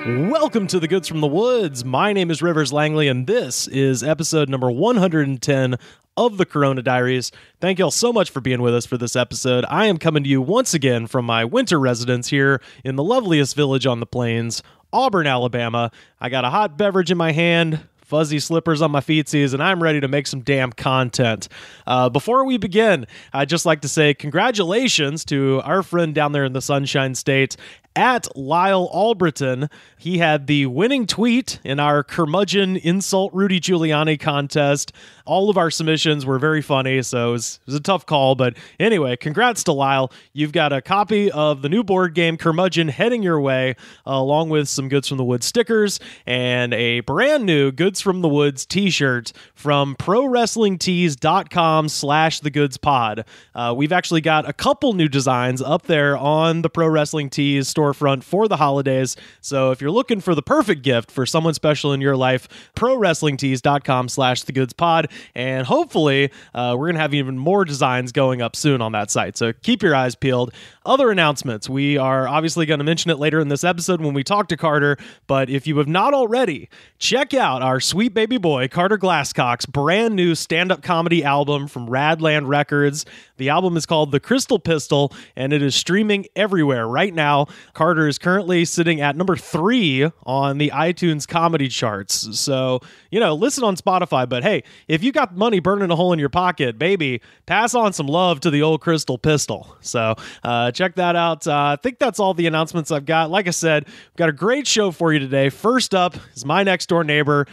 Welcome to the Goods from the Woods. My name is Rivers Langley, and this is episode number 110 of the Corona Diaries. Thank you all so much for being with us for this episode. I am coming to you once again from my winter residence here in the loveliest village on the plains, Auburn, Alabama. I got a hot beverage in my hand, fuzzy slippers on my feetsies, and I'm ready to make some damn content. Before we begin, I'd just like to say congratulations to our friend down there in the Sunshine State, at Lyle Albritton. He had the winning tweet in our curmudgeon insult Rudy Giuliani contest. All of our submissions were very funny, so it was a tough call. But anyway, congrats to Lyle. You've got a copy of the new board game Curmudgeon heading your way, along with some Goods from the Woods stickers and a brand new Goods from the Woods t-shirt from ProWrestlingTees.com/TheGoodsPod. We've actually got a couple new designs up there on the Pro Wrestling Tees storefront for the holidays. So if you're looking for the perfect gift for someone special in your life, ProWrestlingTees.com/TheGoodsPod. And hopefully we're going to have even more designs going up soon on that site. So keep your eyes peeled. Other announcements. We are obviously going to mention it later in this episode when we talk to Carter, but if you have not already, check out our sweet baby boy, Carter Glascock's brand new stand-up comedy album from Radland Records. The album is called The Crystal Pistol, and it is streaming everywhere right now. Carter is currently sitting at number 3 on the iTunes comedy charts. So, listen on Spotify, but hey, if you got money burning a hole in your pocket, baby, pass on some love to the old Crystal Pistol. So, check that out. I think that's all the announcements I've got. Like I said, we've got a great show for you today. First up is my next door neighbor,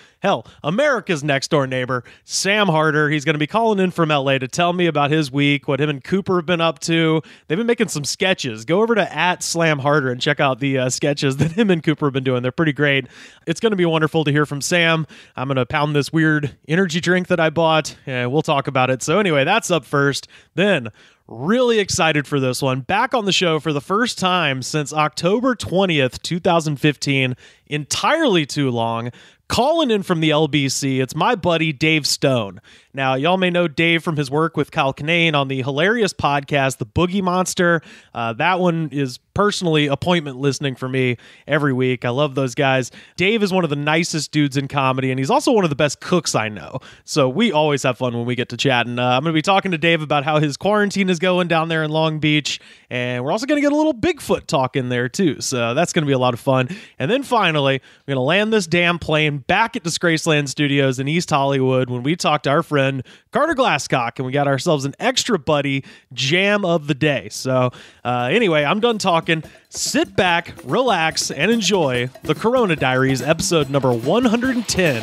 America's next door neighbor, Sam Harder. He's going to be calling in from LA to tell me about his week, what him and Cooper have been up to. They've been making some sketches. Go over to @SlamHarder and check out the sketches that him and Cooper have been doing. They're pretty great. It's going to be wonderful to hear from Sam. I'm going to pound this weird energy drink that I bought, and we'll talk about it. So anyway, that's up first. Then, really excited for this one. Back on the show for the first time since October 20th, 2015. Entirely too long. Calling in from the LBC, it's my buddy Dave Stone. Now, y'all may know Dave from his work with Kyle Kinane on the hilarious podcast, The Boogie Monster. That one is personally appointment listening for me every week. I love those guys. Dave is one of the nicest dudes in comedy, and he's also one of the best cooks I know. So we always have fun when we get to chat. And I'm going to be talking to Dave about how his quarantine is going down there in Long Beach. And we're also going to get a little Bigfoot talk in there, too. So that's going to be a lot of fun. And then finally, we're going to land this damn plane back at Disgraceland Studios in East Hollywood when we talk to our friend Carter Glascock, and we got ourselves an extra buddy jam of the day. So anyway, I'm done talking. Sit back, relax, and enjoy the Corona Diaries episode number 110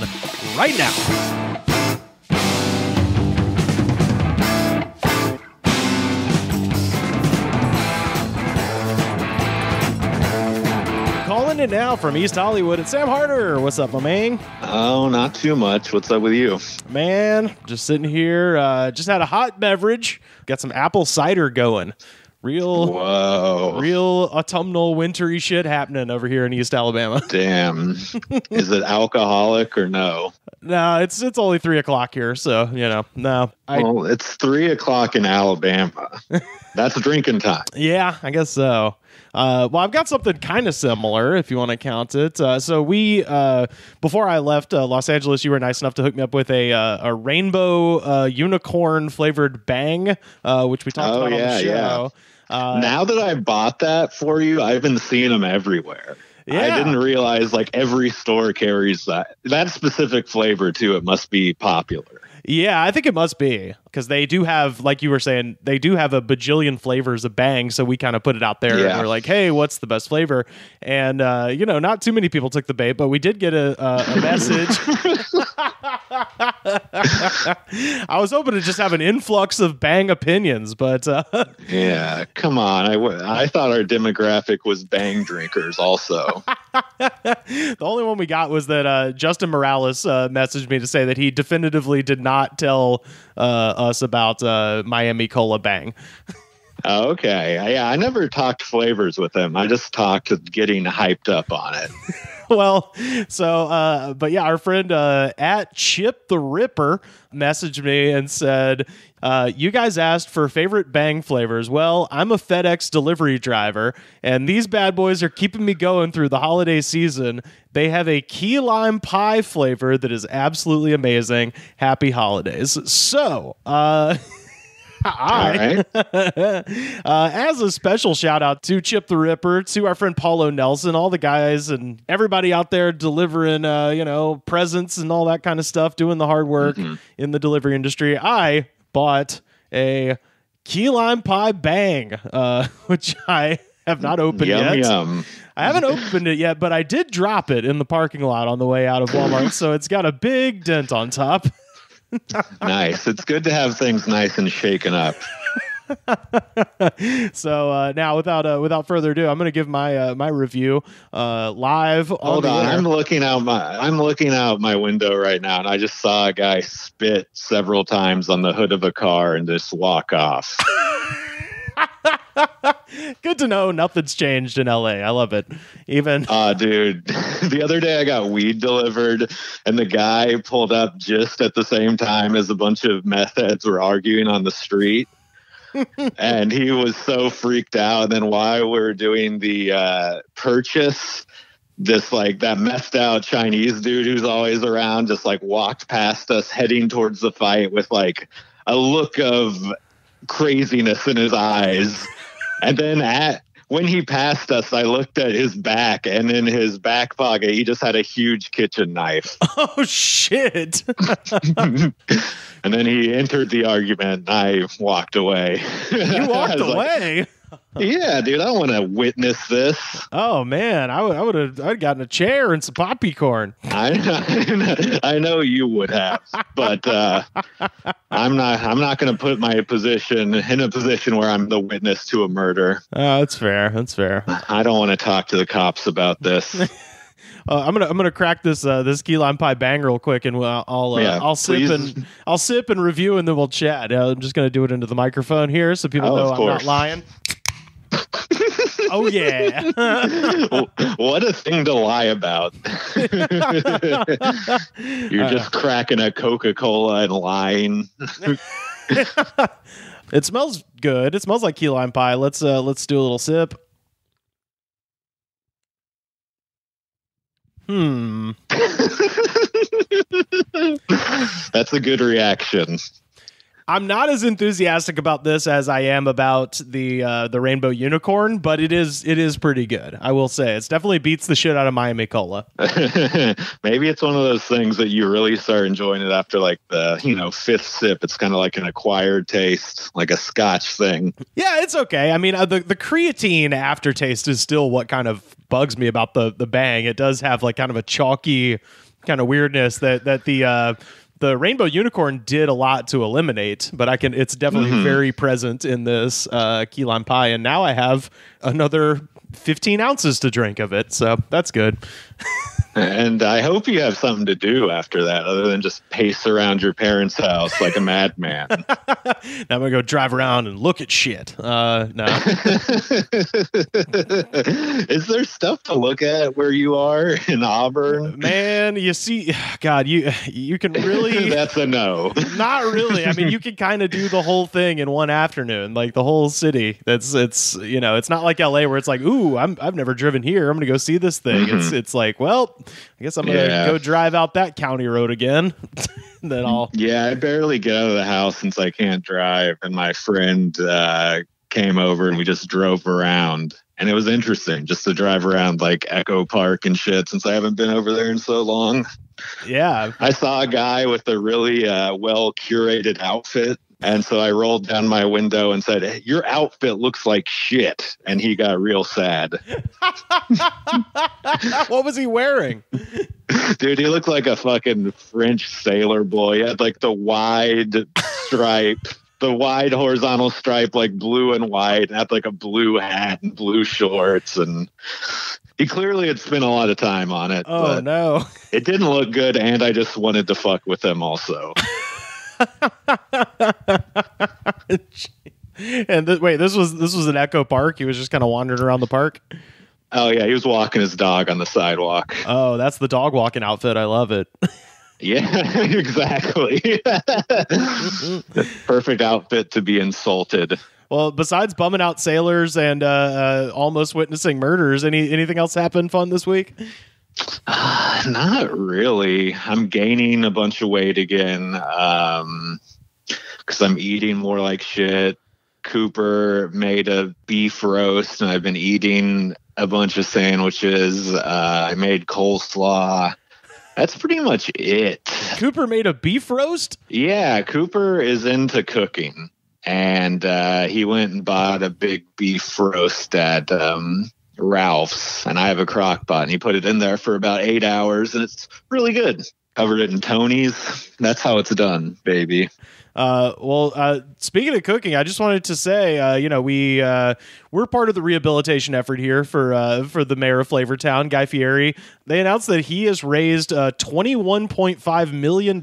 right now. Calling in now from East Hollywood, it's Sam Harder. What's up, my man? Oh, not too much. What's up with you? Man, just sitting here. Just had a hot beverage. Got some apple cider going. Real autumnal, wintry shit happening over here in East Alabama. Damn. Is it alcoholic or no? No, it's only 3 o'clock here, so, no. Well, it's 3 o'clock in Alabama. That's drinking time. Yeah, I guess so. Well, I've got something kind of similar, if you want to count it. So we, before I left Los Angeles, you were nice enough to hook me up with a rainbow unicorn flavored Bang, which we talked about on the show. Yeah. Now that I bought that for you, I've been seeing them everywhere. Yeah. I didn't realize every store carries that specific flavor too. It must be popular. Yeah, I think it must be, because they do have, like you were saying, they do have a bajillion flavors of Bang, so we kind of put it out there, and we're like, hey, what's the best flavor? And, not too many people took the bait, but we did get a message. I was hoping to just have an influx of Bang opinions, but... Yeah, come on. I thought our demographic was Bang drinkers also. The only one we got was that Justin Morales messaged me to say that he definitively did not tell us about Miami Cola Bang. Okay. Yeah, I never talked flavors with him. I just talked getting hyped up on it. Well, so, but yeah, our friend at Chip the Ripper messaged me and said, you guys asked for favorite Bang flavors. Well, I'm a FedEx delivery driver, and these bad boys are keeping me going through the holiday season. They have a key lime pie flavor that is absolutely amazing. Happy holidays. So, as a special shout out to Chip the Ripper, to our friend Paulo Nelson, all the guys and everybody out there delivering, presents and all that kind of stuff, doing the hard work in the delivery industry. I bought a key lime pie Bang, which I have not opened yet. Yum. I haven't opened it yet, but I did drop it in the parking lot on the way out of Walmart, so it's got a big dent on top. Nice. It's good to have things nice and shaken up. So now, without further ado, I'm going to give my review live. Hold on, I'm looking out my window right now, and I just saw a guy spit several times on the hood of a car and just walk off. Good to know nothing's changed in LA. I love it. Even dude, the other day I got weed delivered, and the guy pulled up just at the same time as a bunch of meth heads were arguing on the street. And he was so freaked out. And then while we were doing the purchase, that methed out Chinese dude who's always around just walked past us heading towards the fight with a look of craziness in his eyes. And then when he passed us, I looked at his back, and in his back pocket, he just had a huge kitchen knife. Oh, shit. And then he entered the argument, and I walked away. You walked away? Yeah, dude, I don't want to witness this. Oh, man, I'd gotten a chair and some poppy corn. I know you would have, but I'm not going to put my position in a position where I'm the witness to a murder. Oh, that's fair. That's fair. I don't want to talk to the cops about this. I'm gonna crack this key lime pie Bang real quick, and I'll sip and review, and then we'll chat. I'm just gonna do it into the microphone here so people know I'm not lying. Oh yeah. What a thing to lie about. You're just cracking a Coca-Cola and lying. It smells good. It smells like key lime pie. Let's do a little sip. That's a good reaction. I'm not as enthusiastic about this as I am about the rainbow unicorn, but it is pretty good. I will say it definitely beats the shit out of Miami Cola. Maybe it's one of those things that you really start enjoying it after the fifth sip. It's kind of like an acquired taste, like a Scotch thing. Yeah, it's okay. I mean, the creatine aftertaste is still what kind of bugs me about the Bang. It does have kind of a chalky kind of weirdness that the rainbow unicorn did a lot to eliminate, but it's definitely very present in this key lime pie. And now I have another 15 ounces to drink of it. So that's good. And I hope you have something to do after that other than just pace around your parents' house like a madman. Now I'm going to go drive around and look at shit. No. Is there stuff to look at where you are in Auburn? Man, you see, God, you can really... That's a no. Not really. I mean, you can kind of do the whole thing in one afternoon, like the whole city. It's not like LA where it's like, ooh, I've never driven here. I'm going to go see this thing. It's like, well, I guess I'm going to go drive out that county road again. Then I barely get out of the house since I can't drive. And my friend came over and we just drove around. And it was interesting just to drive around Echo Park and shit since I haven't been over there in so long. Yeah. I saw a guy with a really well curated outfit. And so I rolled down my window and said, hey, your outfit looks like shit. And he got real sad. What was he wearing? Dude, he looked like a fucking French sailor boy. He had the wide stripe, the wide horizontal stripe, blue and white, and had a blue hat and blue shorts. And he clearly had spent a lot of time on it. Oh, no. It didn't look good. And I just wanted to fuck with him also. And wait, this was an Echo Park. He was just kind of wandering around the park. Oh, yeah. He was walking his dog on the sidewalk. Oh, that's the dog walking outfit. I love it. Yeah, exactly. Perfect outfit to be insulted. Well, besides bumming out sailors and almost witnessing murders, anything else happened fun this week? Not really. I'm gaining a bunch of weight again because I'm eating more like shit. Cooper made a beef roast, and I've been eating a bunch of sandwiches. I made coleslaw. That's pretty much it. Cooper made a beef roast? Yeah, Cooper is into cooking. And he went and bought a big beef roast at Ralph's. And I have a crock pot. And he put it in there for about 8 hours. And it's really good. Covered it in Tony's. That's how it's done, baby. Speaking of cooking, I just wanted to say, we're part of the rehabilitation effort here for the mayor of Flavortown, Guy Fieri. They announced that he has raised $21.5 million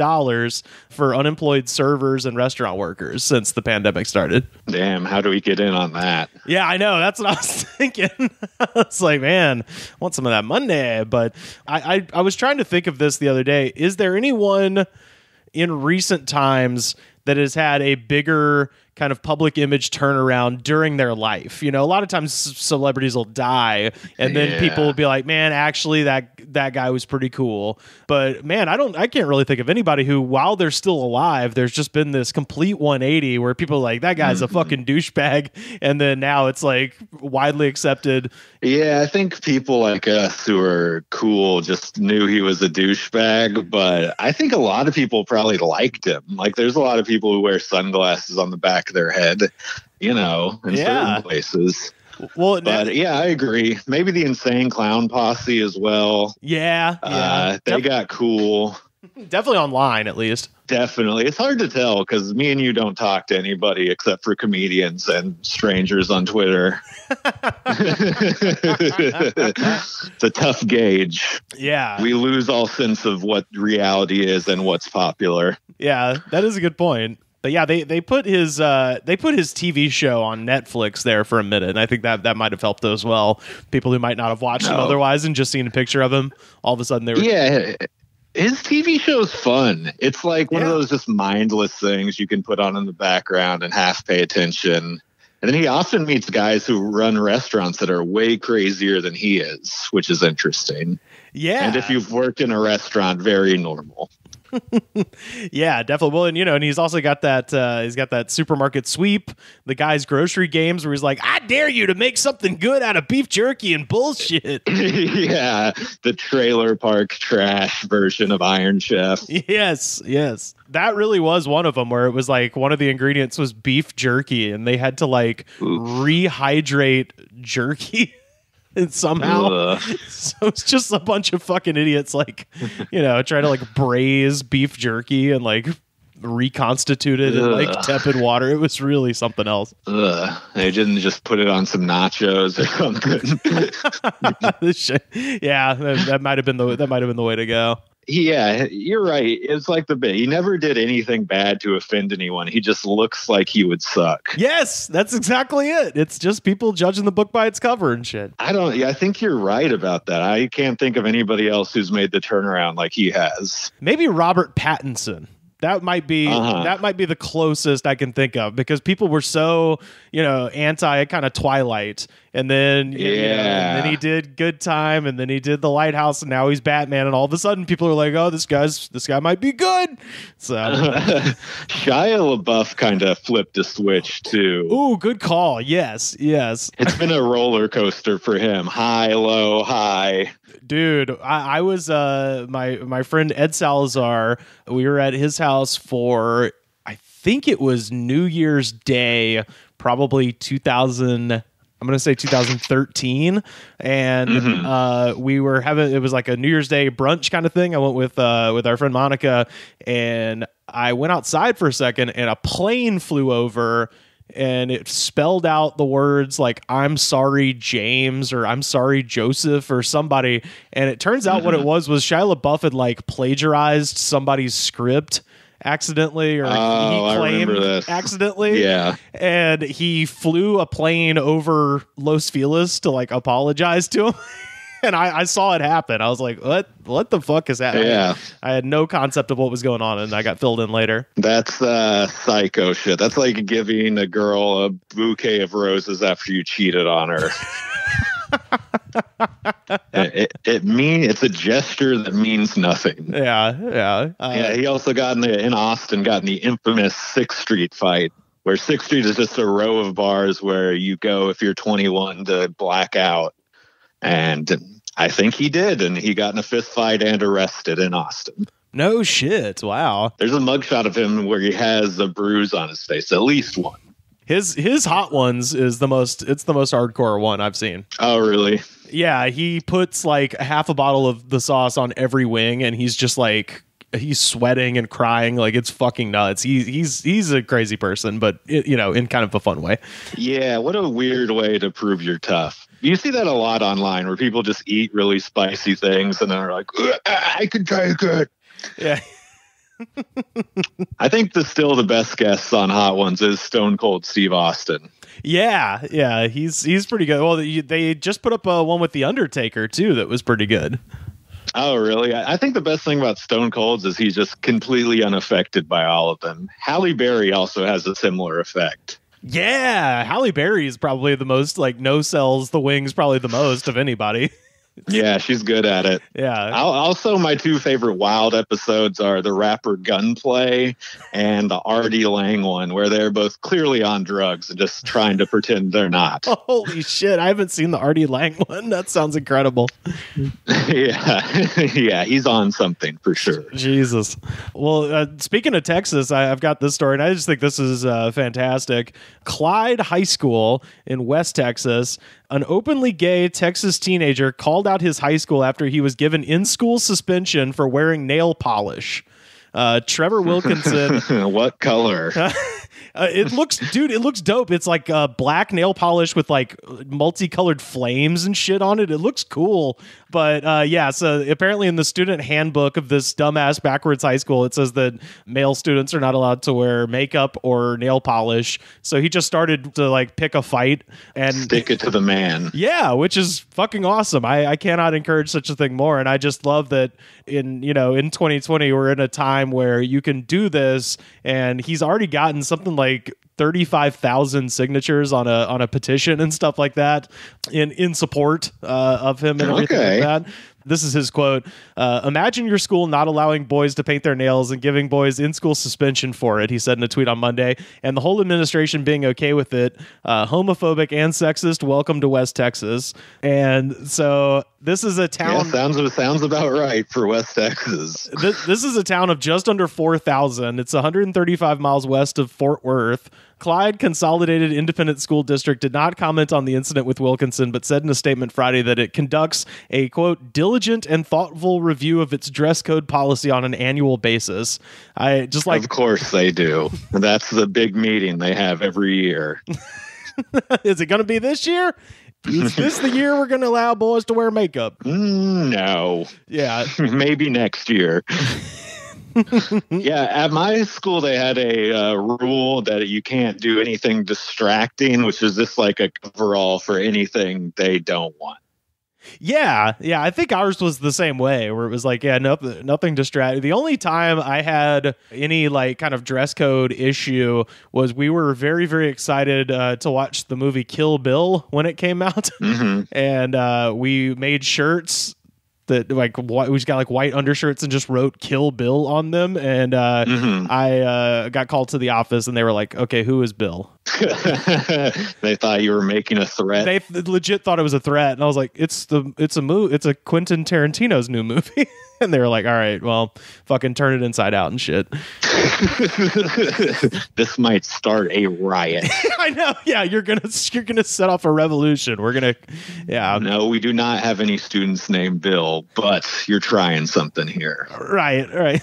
for unemployed servers and restaurant workers since the pandemic started. Damn, how do we get in on that? Yeah, I know. That's what I was thinking. It's like, man, I want some of that money. But I was trying to think of this the other day. Is there anyone in recent times that has had a bigger kind of public image turnaround during their life? You know, a lot of times celebrities will die and then people will be like, man, actually that guy was pretty cool. But man, I can't really think of anybody who, while they're still alive, there's just been this complete 180 where people are like, that guy's a fucking douchebag. And then now it's like widely accepted. Yeah, I think people like us who are cool just knew he was a douchebag, but I think a lot of people probably liked him. Like, there's a lot of people who wear sunglasses on the back of their head, you know, in certain places. Well, but yeah, I agree. Maybe the Insane Clown Posse as well. Yeah. They got cool. Definitely online, at least. Definitely. It's hard to tell because me and you don't talk to anybody except for comedians and strangers on Twitter. It's a tough gauge. Yeah. We lose all sense of what reality is and what's popular. Yeah, that is a good point. But yeah, they put his TV show on Netflix there for a minute, and I think that might have helped as well. People who might not have watched him otherwise and just seen a picture of him, all of a sudden they were... Yeah, his TV show's fun. It's like one of those just mindless things you can put on in the background and half pay attention. And then he often meets guys who run restaurants that are way crazier than he is, which is interesting. Yeah. And if you've worked in a restaurant, very normal. Yeah, definitely. Well, and and he's also got that he's got that supermarket sweep, the guy's grocery games where he's like, I dare you to make something good out of beef jerky and bullshit. Yeah, the trailer park trash version of Iron Chef. Yes. That really was one of them where it was like one of the ingredients was beef jerky and they had to like rehydrate jerky. And somehow, so it's just a bunch of fucking idiots, like, trying to like braise beef jerky and like reconstitute it in like tepid water. It was really something else. They didn't just put it on some nachos or something. Yeah, that might have been the way to go. Yeah, you're right. It's like the bit. He never did anything bad to offend anyone. He just looks like he would suck. Yes, that's exactly it. It's just people judging the book by its cover and shit. I think you're right about that. I can't think of anybody else who's made the turnaround like he has. Maybe Robert Pattinson. That might be the closest I can think of because people were so, anti kind of Twilight. And then, and then he did Good Time and then he did The Lighthouse and now he's Batman. And all of a sudden people are like, oh, this guy might be good. So Shia LaBeouf kind of flipped a switch too. Ooh, good call. Yes. It's been a roller coaster for him. High, low, high. Dude, I was my friend Ed Salazar. We were at his house for I think it was New Year's Day, probably 2013, and we were having, it was like a New Year's Day brunch kind of thing. I went with our friend Monica, and I went outside for a second, and a plane flew over. And it spelled out the words like, I'm sorry, James, or I'm sorry, Joseph, or somebody. And it turns out what it was Shia LaBeouf had like plagiarized somebody's script accidentally, or he I claimed remember this. accidentally. Yeah. And he flew a plane over Los Feliz to like apologize to him. And I saw it happen. I was like, what the fuck is happening? Yeah. I had no concept of what was going on, and I got filled in later. That's psycho shit. That's like giving a girl a bouquet of roses after you cheated on her. It's a gesture that means nothing. Yeah. He also got in Austin, got in the infamous 6th Street fight, where 6th Street is just a row of bars where you go if you're 21 to black out. And I think he did, and he got in a fist fight and arrested in Austin. No shit. Wow. There's a mugshot of him where he has a bruise on his face, at least one. His hot ones is the most hardcore one I've seen. Oh, really? Yeah, he puts like half a bottle of the sauce on every wing, and he's just like, he's sweating and crying like it's fucking nuts. He's a crazy person, but in kind of a fun way. Yeah, what a weird way to prove you're tough. You see that a lot online where people just eat really spicy things and they're like, I can take it. Yeah. I think still the best guest on Hot Ones is Stone Cold Steve Austin. Yeah, he's pretty good. Well, they just put up one with The Undertaker too that was pretty good. Oh, really? I think the best thing about Stone Cold's is he's just completely unaffected by all of them. Halle Berry also has a similar effect. Yeah, Halle Berry is probably the most like no sells the wings probably the most of anybody. Yeah, she's good at it. Yeah. Also, my two favorite Wild episodes are the rapper Gunplay and the Artie Lang one, where they're both clearly on drugs and just trying to pretend they're not. Holy shit, I haven't seen the Artie Lang one. That sounds incredible. Yeah, he's on something for sure. Jesus. Well, speaking of Texas, I've got this story, and I just think this is fantastic. Clyde High School in West Texas. An openly gay Texas teenager called out his high school after he was given in-school suspension for wearing nail polish. Trevor Wilkinson. What color? It looks dope. It's like black nail polish with like multicolored flames and shit on it. It looks cool. But so apparently in the student handbook of this dumbass backwards high school, it says that male students are not allowed to wear makeup or nail polish. So he just started to like pick a fight and stick it to the man. Yeah, which is fucking awesome. I cannot encourage such a thing more. And I just love that in 2020, we're in a time where you can do this, and he's already gotten something like 35,000 signatures on a petition and stuff like that in support of him and everything like that. This is his quote. Imagine your school not allowing boys to paint their nails and giving boys in-school suspension for it, he said in a tweet on Monday, and the whole administration being okay with it. Homophobic and sexist, welcome to West Texas. And so this is a town... Yeah, sounds about right for West Texas. This is a town of just under 4,000. It's 135 miles west of Fort Worth. Clyde Consolidated Independent School District did not comment on the incident with Wilkinson, but said in a statement Friday that it conducts a, quote, diligent and thoughtful review of its dress code policy on an annual basis. Of course they do. That's the big meeting they have every year. Is it going to be this year? Is this the year we're going to allow boys to wear makeup? No. Yeah. Maybe next year. Yeah, at my school they had a rule that you can't do anything distracting, which is just like a coverall for anything they don't want. Yeah, I think ours was the same way, where it was like, nothing distracting. The only time I had any like kind of dress code issue was we were very, very excited to watch the movie Kill Bill when it came out, and we made shirts that like we just got like white undershirts and just wrote Kill Bill on them, and I got called to the office and they were like, okay, who is Bill? They thought you were making a threat. They legit thought it was a threat, and I was like, it's a Quentin Tarantino's new movie. And they were like, all right, well, fucking turn it inside out and shit. This might start a riot. I know. Yeah, you're gonna set off a revolution. We're gonna, yeah. No, we do not have any students named Bill, but you're trying something here. Right.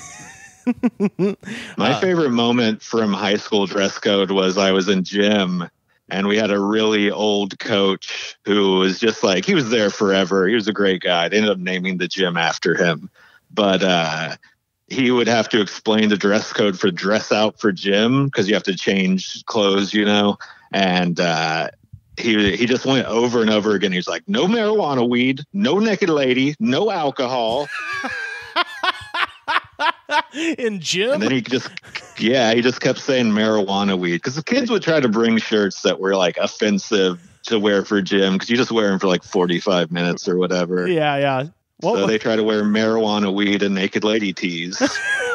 My favorite moment from high school dress code was I was in gym and we had a really old coach who was just like, he was there forever. He was a great guy. They ended up naming the gym after him. But he would have to explain the dress code for dress out for gym because you have to change clothes, and he just went over and over again. He's like, no marijuana weed, no naked lady, no alcohol. In gym? And then he just kept saying marijuana weed because the kids would try to bring shirts that were like offensive to wear for gym because you just wear them for like 45 minutes or whatever. Yeah. So they try to wear marijuana weed and naked lady tees.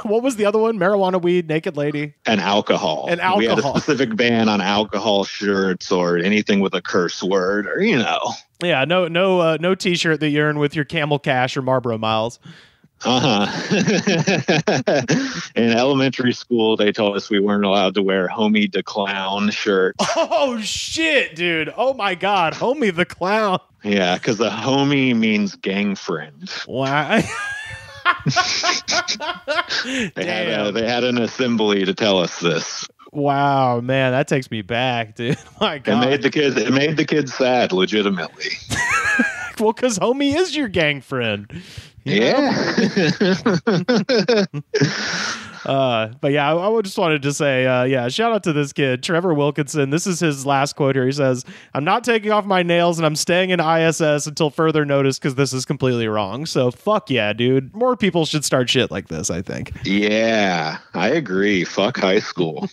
What was the other one? Marijuana weed, naked lady, and alcohol. We had a specific ban on alcohol shirts or anything with a curse word, or Yeah, no T-shirt that you're in with your Camel Cash or Marlboro Miles. In elementary school, they told us we weren't allowed to wear Homie the Clown shirts. Oh shit, dude! Oh my god, Homie the Clown. Yeah, because the homie means gang friend. Wow. They had an assembly to tell us this. Wow, man, that takes me back, dude. My God, it made the kids sad, legitimately. Well, because Homie is your gang friend. Yeah. But yeah, I just wanted to say, shout out to this kid, Trevor Wilkinson. This is his last quote here. He says, "I'm not taking off my nails and I'm staying in ISS until further notice because this is completely wrong." So fuck yeah, dude. More people should start shit like this, I think. Yeah, I agree. Fuck high school.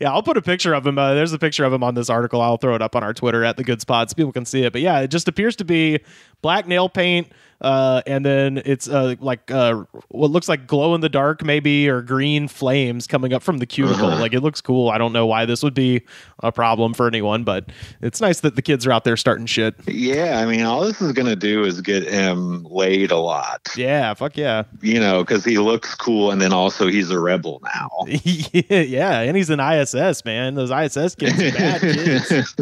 Yeah, I'll put a picture of him. There's a picture of him on this article. I'll throw it up on our Twitter at The Good Spot so people can see it. But yeah, it just appears to be black nail paint. And then it's what looks like glow in the dark maybe, or green flames coming up from the cuticle. Like, it looks cool. I don't know why this would be a problem for anyone, but it's nice that the kids are out there starting shit. Yeah, I mean, all this is gonna do is get him laid a lot. Yeah, fuck yeah. Because he looks cool, and then also he's a rebel now. Yeah, and he's an ISS, man. Those ISS kids are bad kids.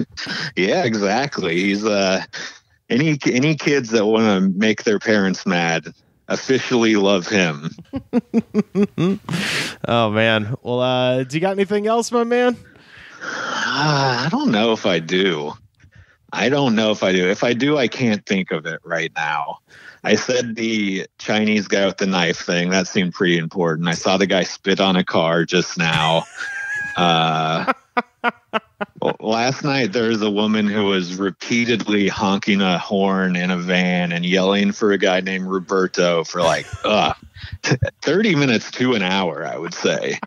Yeah, exactly. He's any kids that want to make their parents mad officially love him. Oh man. Well, do you got anything else, my man? I don't know if I do. If I do, I can't think of it right now. I said the Chinese guy with the knife thing. That seemed pretty important. I saw the guy spit on a car just now. Last night, there was a woman who was repeatedly honking a horn in a van and yelling for a guy named Roberto for 30 minutes to an hour, I would say,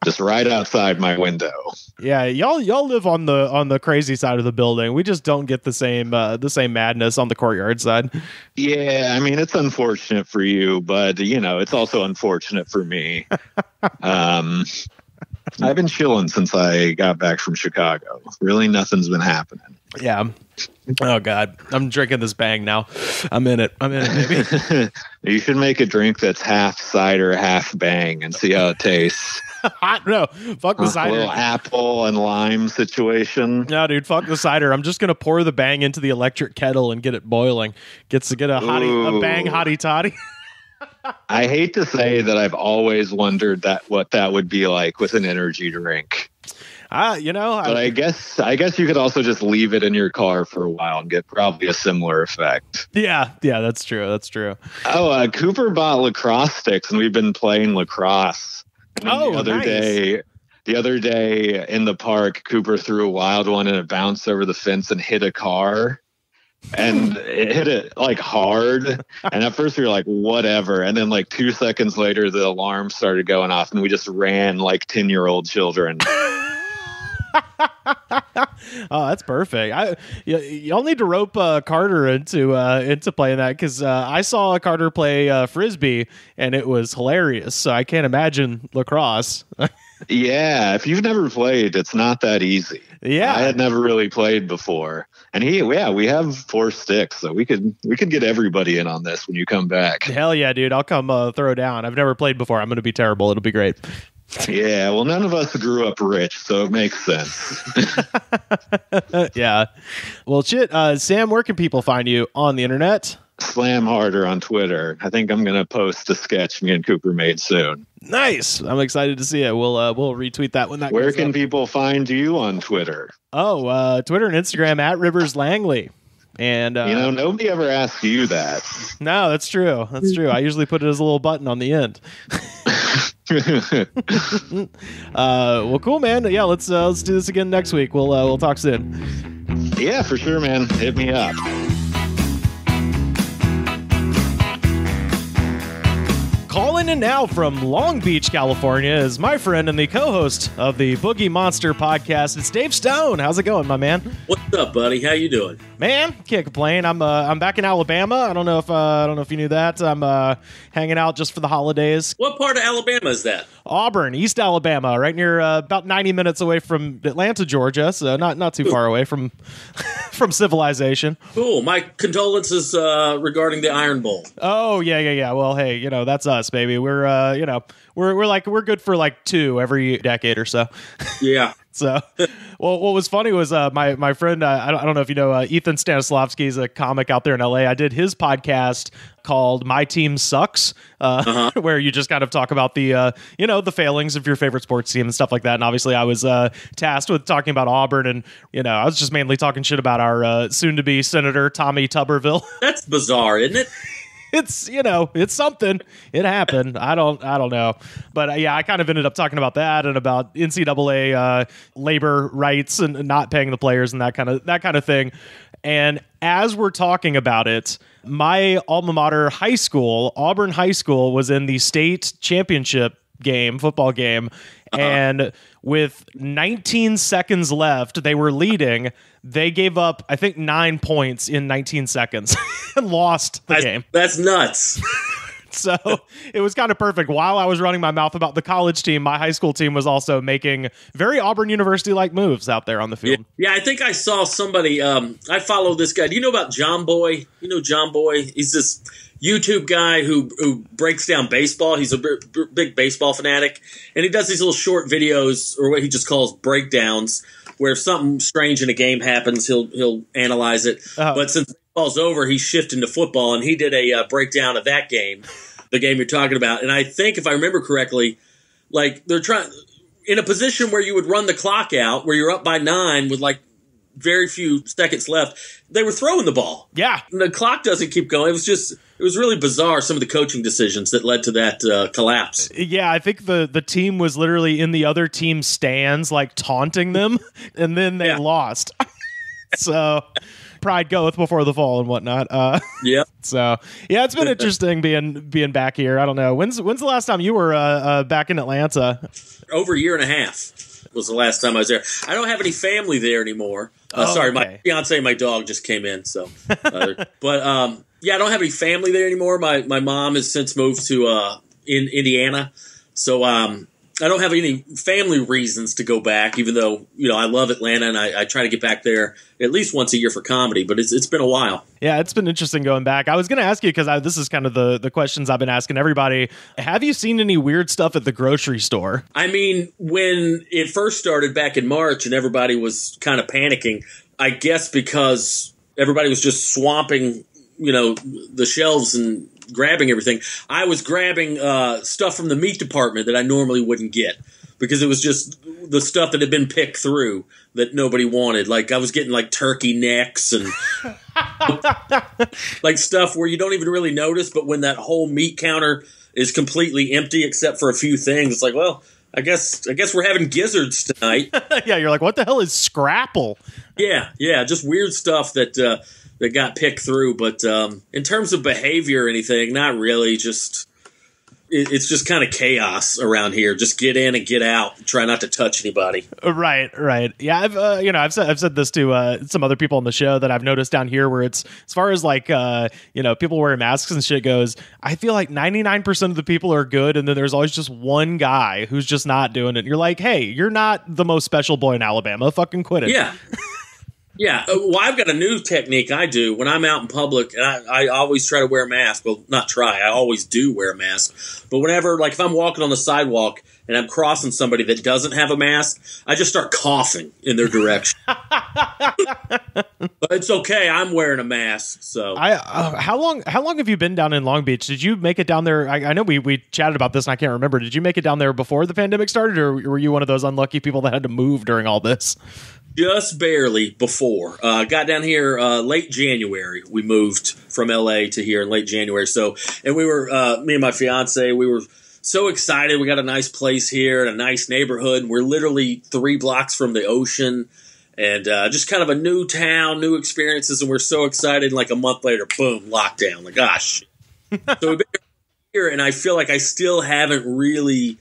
just right outside my window. Yeah, y'all live on the crazy side of the building. We just don't get the same madness on the courtyard side. Yeah, I mean, it's unfortunate for you, but it's also unfortunate for me. I've been chilling since I got back from Chicago. Really, nothing's been happening. Yeah. Oh, God. I'm drinking this Bang now. I'm in it, baby. You should make a drink that's half cider, half Bang, and see how it tastes. No, fuck the cider. A little apple and lime situation. No, dude, fuck the cider. I'm just going to pour the Bang into the electric kettle and get it boiling. Get a Bang hottie toddy. I hate to say that I've always wondered what that would be like with an energy drink. But I guess you could also just leave it in your car for a while and get probably a similar effect. Yeah, that's true. Oh, Cooper bought lacrosse sticks, and we've been playing lacrosse. The other day in the park, Cooper threw a wild one and it bounced over the fence and hit a car. And it hit it hard. And at first we were like, whatever. And then 2 seconds later, the alarm started going off and we just ran like 10-year-old children. Oh, that's perfect. Y'all need to rope Carter into playing that, because I saw Carter play Frisbee and it was hilarious. So I can't imagine lacrosse. Yeah, if you've never played, it's not that easy. Yeah, I had never really played before, and we have 4 sticks, so we could get everybody in on this when you come back. Hell yeah, dude! I'll come throw down. I've never played before. I'm going to be terrible. It'll be great. Yeah, well, none of us grew up rich, so it makes sense. Yeah. Well, shit, Sam, where can people find you on the internet? Slam Harder on Twitter. I think I'm going to post a sketch me and Cooper made soon. Nice. I'm excited to see it. We'll retweet that when that Where goes can up. people find you on Twitter? Oh, Twitter and Instagram at Rivers Langley. And nobody ever asks you that. No, that's true. I usually put it as a little button on the end. Well, cool, man. Yeah, let's do this again next week. We'll talk soon. Yeah, for sure, man. Hit me up. Calling in now from Long Beach, California, is my friend and the co-host of the Boogie Monster podcast. It's Dave Stone. How's it going, my man? What's up, buddy? How you doing? Man, can't complain. I'm back in Alabama. I don't know if you knew that. I'm hanging out just for the holidays. What part of Alabama is that? Auburn, East Alabama, right near about 90 minutes away from Atlanta, Georgia. So not too far away from from civilization. Cool. My condolences regarding the Iron Bowl. Oh yeah. Well, hey, that's us, baby. We're we're good for like 2 every decade or so. Yeah. So, well, what was funny was my friend, I don't know if you know, Ethan Stanislavski is a comic out there in LA. I did his podcast called My Team Sucks, where you just kind of talk about the, the failings of your favorite sports team and stuff like that. And obviously I was tasked with talking about Auburn, and, I was just mainly talking shit about our soon-to-be Senator Tommy Tuberville. That's bizarre, isn't it? It's it's something. It happened. I don't know, but yeah, I kind of ended up talking about that and about NCAA labor rights and not paying the players and that kind of thing. And as we're talking about it, my alma mater high school, Auburn High School, was in the state championship football game. And with 19 seconds left, they were leading. They gave up, I think, 9 points in 19 seconds and lost the game. That's nuts. So it was kind of perfect. While I was running my mouth about the college team, my high school team was also making very Auburn University-like moves out there on the field. Yeah, I think I saw somebody. I follow this guy. Do you know about John Boy? You know John Boy? He's this YouTube guy who breaks down baseball. He's a big baseball fanatic, and he does these little short videos, or what he just calls breakdowns, where if something strange in a game happens, he'll analyze it. But since baseball's over, he's shifting to football, and he did a breakdown of that game, the game you're talking about. And I think, if I remember correctly, like they're trying in a position where you would run the clock out, where you're up by 9 with like very few seconds left. They were throwing the ball. Yeah. And the clock doesn't keep going. It was really bizarre, some of the coaching decisions that led to that collapse. Yeah, I think the team was literally in the other team's stands, like taunting them, and then they lost. So pride goeth before the fall and whatnot. Yeah. So yeah, it's been interesting being back here. I don't know. When's the last time you were back in Atlanta? Over a year and a half was the last time I was there. I don't have any family there anymore. Sorry, okay. My fiance and my dog just came in. So, but yeah, I don't have any family there anymore. My mom has since moved to in Indiana, so I don't have any family reasons to go back. Even though I love Atlanta and I try to get back there at least once a year for comedy. But it's been a while. Yeah, it's been interesting going back. I was going to ask you, because this is kind of the questions I've been asking everybody. Have you seen any weird stuff at the grocery store? I mean, when it first started back in March and everybody was kind of panicking, I guess because everybody was just swamping, the shelves and grabbing everything. I was grabbing stuff from the meat department that I normally wouldn't get, because it was just the stuff that had been picked through that nobody wanted. Like I was getting like turkey necks and like stuff where you don't even really notice, but when that whole meat counter is completely empty except for a few things, it's like, well, I guess we're having gizzards tonight. Yeah, you're like, what the hell is scrapple? Yeah, just weird stuff that got picked through. But in terms of behavior or anything, not really. It's just kind of chaos around here. Just get in and get out. Try not to touch anybody. Right. Yeah, I've said this to some other people on the show that I've noticed down here, where it's, as far as like people wearing masks and shit goes, I feel like 99% of the people are good, and then there's always just one guy who's just not doing it. And you're like, hey, you're not the most special boy in Alabama. Fucking quit it. Yeah. Yeah, well, I've got a new technique I do when I'm out in public, and I always try to wear a mask. Well, not try, I always do wear a mask. But whenever, like if I'm walking on the sidewalk and I'm crossing somebody that doesn't have a mask, I just start coughing in their direction. But it's okay, I'm wearing a mask. So, how long have you been down in Long Beach? Did you make it down there? I know we chatted about this, and I can't remember. Did you make it down there before the pandemic started, or were you one of those unlucky people that had to move during all this? Just barely before. Got down here late January. We moved from LA to here in late January. So, and we were, me and my fiance, we were so excited. We got a nice place here in a nice neighborhood. We're literally 3 blocks from the ocean, and just kind of a new town, new experiences. And we're so excited. Like a month later, boom, lockdown. Like, gosh. So we've been here, and I feel like I still haven't really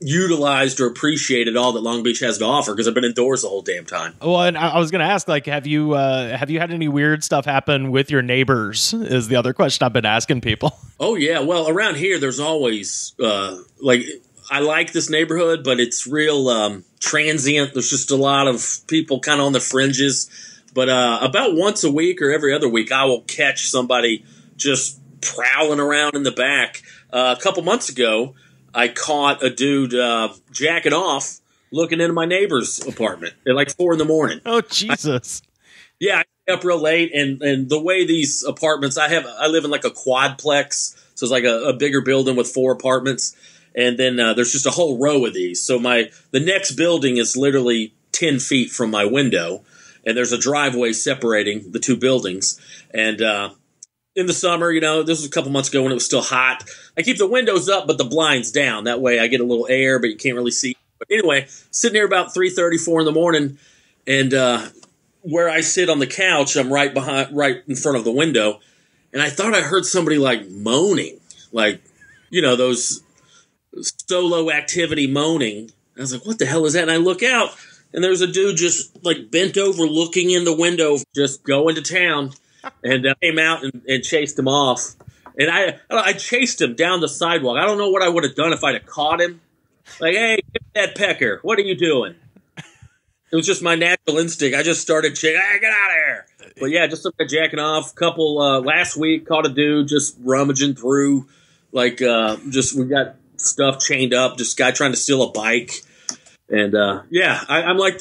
utilized or appreciated all that Long Beach has to offer because I've been indoors the whole damn time. Well, and I was going to ask, like, have you had any weird stuff happen with your neighbors? Is the other question I've been asking people. Oh yeah, well, around here there's always I like this neighborhood, but it's real transient. There's just a lot of people kind of on the fringes. But about once a week or every other week, I will catch somebody just prowling around in the back. A couple months ago, I caught a dude jacking off looking into my neighbor's apartment at like 4 a.m. Oh, Jesus. I stay up real late, and the way these apartments, I live in like a quadplex, so it's like a bigger building with 4 apartments, and then there's just a whole row of these. So the next building is literally 10 feet from my window, and there's a driveway separating the 2 buildings, and in the summer, this was a couple months ago when it was still hot. I keep the windows up, but the blinds down. That way I get a little air, but you can't really see. But anyway, sitting here about 3:30, 4 a.m, and where I sit on the couch, I'm right in front of the window, and I thought I heard somebody like moaning, like, those solo activity moaning. I was like, what the hell is that? And I look out, and there's a dude just like bent over looking in the window, just going to town. And came out and chased him off. And I chased him down the sidewalk. I don't know what I would have done if I'd have caught him. Like, hey, give me that pecker. What are you doing? It was just my natural instinct. I just started chasing. Hey, get out of here. But yeah, just some jacking off. Couple last week, caught a dude just rummaging through. Like, we got stuff chained up. Just guy trying to steal a bike. And I'm like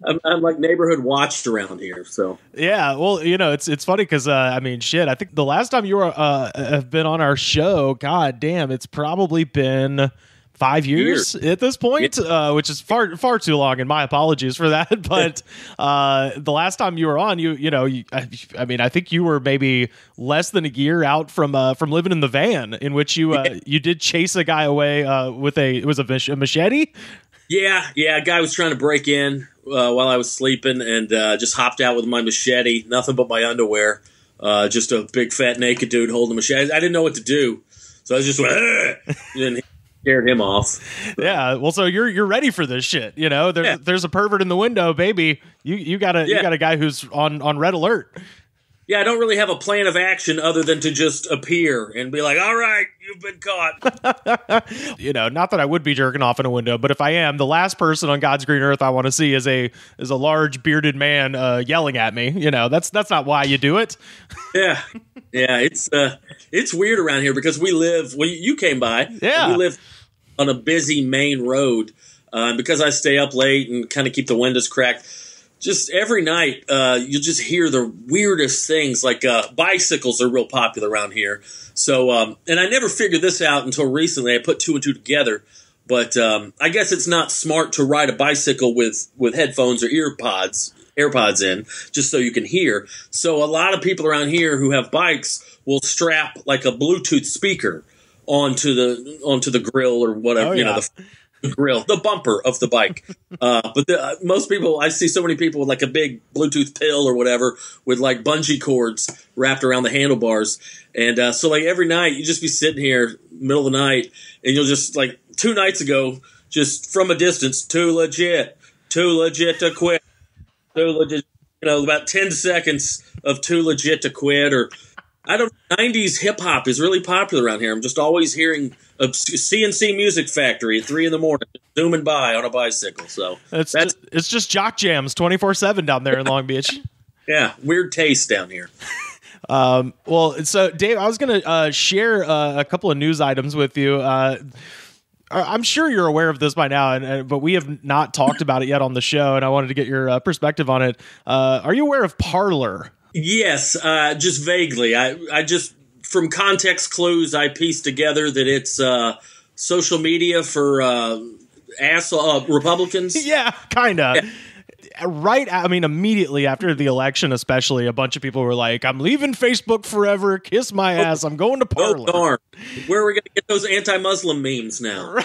I'm like neighborhood watched around here. So yeah, well, it's funny because I think the last time you were have been on our show, god damn, it's probably been 5 years at this point, which is far too long, and my apologies for that. But the last time you were on, I think you were maybe less than a year out from living in the van in which you did chase a guy away with a machete. Yeah, a guy was trying to break in while I was sleeping, and just hopped out with my machete, nothing but my underwear, just a big fat naked dude holding a machete. I didn't know what to do, so I just went, and he scared him off. Yeah, well, so you're ready for this shit, There's a pervert in the window, baby. You got a guy who's on red alert. Yeah, I don't really have a plan of action other than to just appear and be like, all right, you've been caught. Not that I would be jerking off in a window, but if I am, the last person on God's green earth I want to see is a large bearded man yelling at me. That's not why you do it. Yeah, it's weird around here because you came by. Yeah. We live on a busy main road because I stay up late and kind of keep the windows cracked. Just every night, you'll just hear the weirdest things, like bicycles are real popular around here. So, and I never figured this out until recently. I put 2 and 2 together, but I guess it's not smart to ride a bicycle with headphones or AirPods in, just so you can hear. So a lot of people around here who have bikes will strap like a Bluetooth speaker onto the grill or whatever, the grill, the bumper of the bike. But most people, I see so many people with like a big Bluetooth pill or whatever with like bungee cords wrapped around the handlebars. And so like every night you just be sitting here middle of the night and you'll just like 2 nights ago, just from a distance, too legit to quit, too legit, about 10 seconds of too legit to quit. Or 90s hip hop is really popular around here. I'm just always hearing a CNC Music Factory at 3 a.m, zooming by on a bicycle. So it's just jock jams 24/7 down there in Long Beach. Yeah, weird taste down here. Well, so Dave, I was going to share a couple of news items with you. I'm sure you're aware of this by now, but we have not talked about it yet on the show, and I wanted to get your perspective on it. Are you aware of Parler? Yes, just vaguely. I just, from context clues, I pieced together that it's social media for Republicans. Yeah, kind of. immediately after the election, especially, a bunch of people were like, I'm leaving Facebook forever, kiss my ass, I'm going to Parler. Oh, darn. Where are we going to get those anti-Muslim memes now?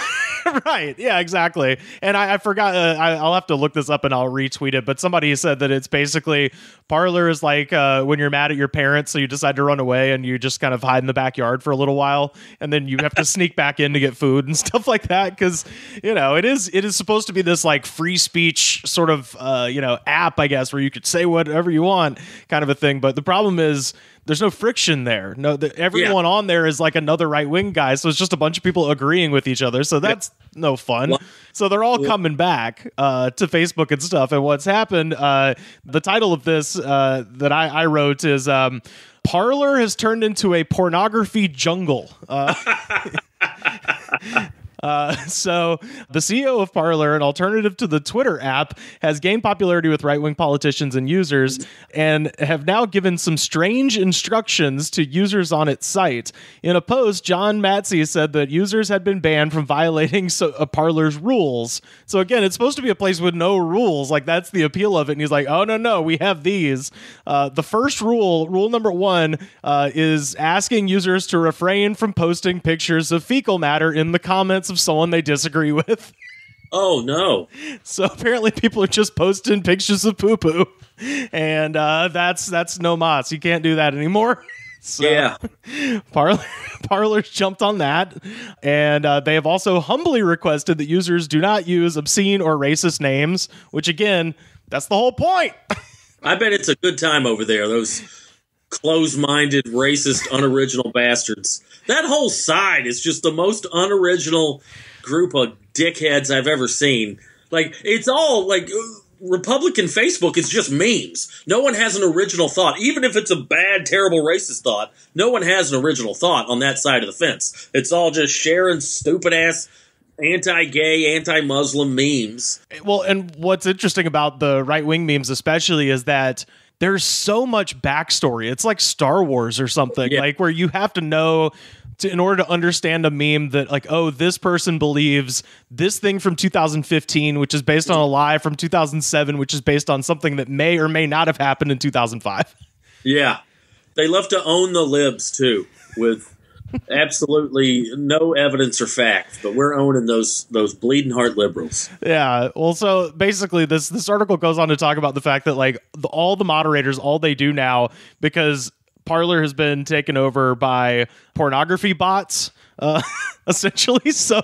Right. Yeah, exactly. And I forgot, I'll have to look this up and I'll retweet it, but somebody said that it's basically, Parler is like when you're mad at your parents, so you decide to run away and you just kind of hide in the backyard for a little while, and then you have to sneak back in to get food and stuff like that, because, it is supposed to be this like free speech sort of, app, I guess, where you could say whatever you want kind of a thing. But the problem is, there's no friction there. Everyone on there is like another right-wing guy, so it's just a bunch of people agreeing with each other. So that's no fun. So they're all coming back to Facebook and stuff. And what's happened, the title of this that I wrote is Parler has turned into a pornography jungle. So the CEO of Parler, an alternative to the Twitter app, has gained popularity with right-wing politicians and users, and have now given some strange instructions to users on its site. In a post, John Matsey said that users had been banned from violating Parler's rules. So again, it's supposed to be a place with no rules. Like, that's the appeal of it. And he's like, oh, no, we have these. The first rule number 1, is asking users to refrain from posting pictures of fecal matter in the comments of someone they disagree with. Oh, no. So apparently people are just posting pictures of poo-poo, and that's no mas. You can't do that anymore. So yeah. Parler's jumped on that, and they have also humbly requested that users do not use obscene or racist names, which, again, that's the whole point. I bet it's a good time over there, those close-minded, racist, unoriginal bastards. That whole side is just the most unoriginal group of dickheads I've ever seen. Like, it's all, like, Republican Facebook is just memes. No one has an original thought. Even if it's a bad, terrible, racist thought, no one has an original thought on that side of the fence. It's all just sharing stupid-ass anti-gay, anti-Muslim memes. Well, and what's interesting about the right-wing memes especially is that there's so much backstory. It's like Star Wars or something, like where you have to know in order to understand a meme that, like, oh, this person believes this thing from 2015, which is based on a lie from 2007, which is based on something that may or may not have happened in 2005. Yeah. They love to own the libs, too, with absolutely no evidence or fact, but we're owning those bleeding heart liberals. Yeah. Well, so basically this article goes on to talk about the fact that, like, all the moderators, all they do now, because Parler has been taken over by pornography bots, essentially. So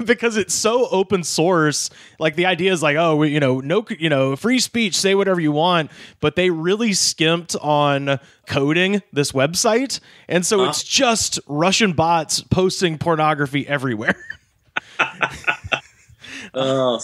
because it's so open source, like, the idea is like, oh, no, free speech, say whatever you want, but they really skimped on coding this website, and so it's just Russian bots posting pornography everywhere. Oh,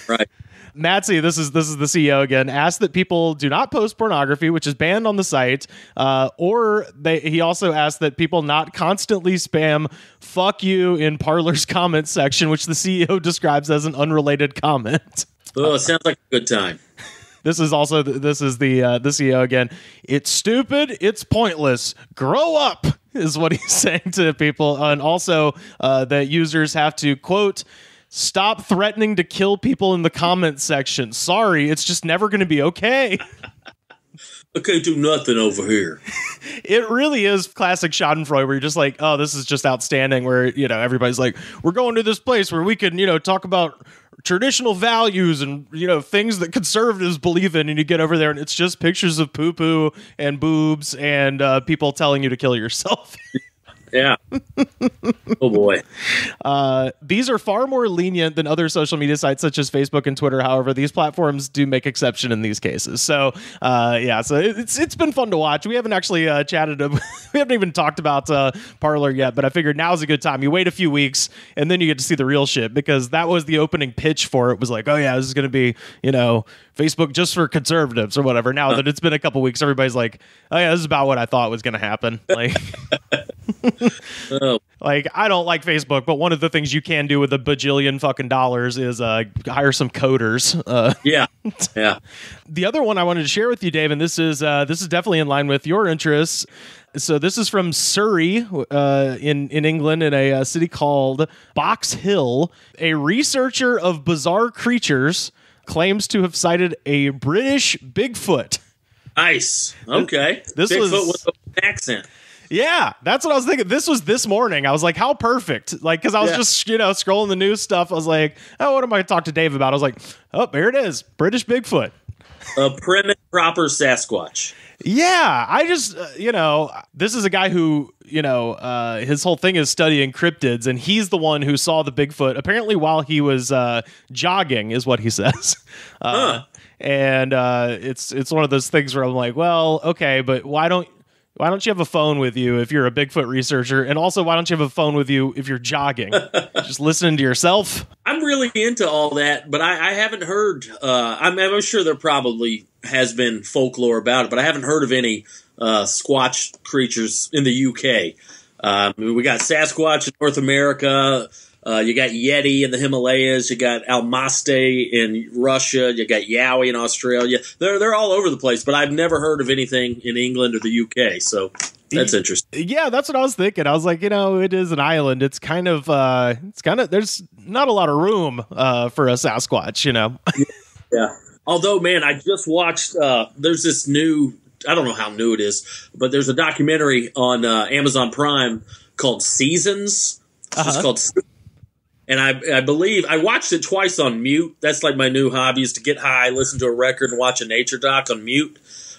right. Matsey, this is the CEO again, asked that people do not post pornography, which is banned on the site, he also asked that people not constantly spam "fuck you" in Parler's comments section, which the CEO describes as an unrelated comment. Oh, it sounds like a good time. This is the CEO again. It's stupid. It's pointless. Grow up is what he's saying to people, and also that users have to, quote, stop threatening to kill people in the comments section. Sorry, it's just never going to be okay. I can't do nothing over here. It really is classic Schadenfreude, where you're just like, oh, this is just outstanding, where, everybody's like, we're going to this place where we can, talk about traditional values and, things that conservatives believe in, and you get over there and it's just pictures of poo-poo and boobs and people telling you to kill yourself. Yeah. Oh, boy. These are far more lenient than other social media sites such as Facebook and Twitter. However, these platforms do make exception in these cases. So, so it's been fun to watch. We haven't actually chatted. We haven't even talked about Parler yet, but I figured now's a good time. You wait a few weeks, and then you get to see the real shit, because that was the opening pitch for it. Was like, oh, yeah, this is going to be, Facebook just for conservatives or whatever. Now that it's been a couple weeks, everybody's like, oh, yeah, this is about what I thought was going to happen. Like... Like, I don't like Facebook, but one of the things you can do with a bajillion fucking dollars is hire some coders. Yeah. The other one I wanted to share with you, Dave, and this is definitely in line with your interests. So this is from Surrey in England, in a city called Box Hill. A researcher of bizarre creatures claims to have sighted a British Bigfoot. Nice. Okay. This Bigfoot was with an accent. Yeah, that's what I was thinking. This was this morning. I was like, how perfect. Like, because I was just, scrolling the news stuff. I was like, oh, what am I going to talk to Dave about? I was like, oh, there it is. British Bigfoot. A prim and proper Sasquatch. Yeah, I just, this is a guy who, his whole thing is studying cryptids, and he's the one who saw the Bigfoot, apparently while he was jogging, is what he says. And it's one of those things where I'm like, well, okay, but why don't you have a phone with you if you're a Bigfoot researcher? And also, why don't you have a phone with you if you're jogging? Just listening to yourself? I'm really into all that, but I haven't heard. I'm sure there probably has been folklore about it, but I haven't heard of any Squatch creatures in the UK. We got Sasquatch in North America. You got Yeti in the Himalayas. You got Almaste in Russia. You got Yowie in Australia. They're all over the place, but I've never heard of anything in England or the UK. So that's interesting. Yeah, that's what I was thinking. I was like, it is an island. It's kind of there's not a lot of room for a Sasquatch, Yeah. Although, man, I just watched. There's this new. I don't know how new it is, but there's a documentary on Amazon Prime called Seasons. It's just called. And I believe I watched it twice on mute. That's like my new hobby is to get high, listen to a record, and watch a nature doc on mute.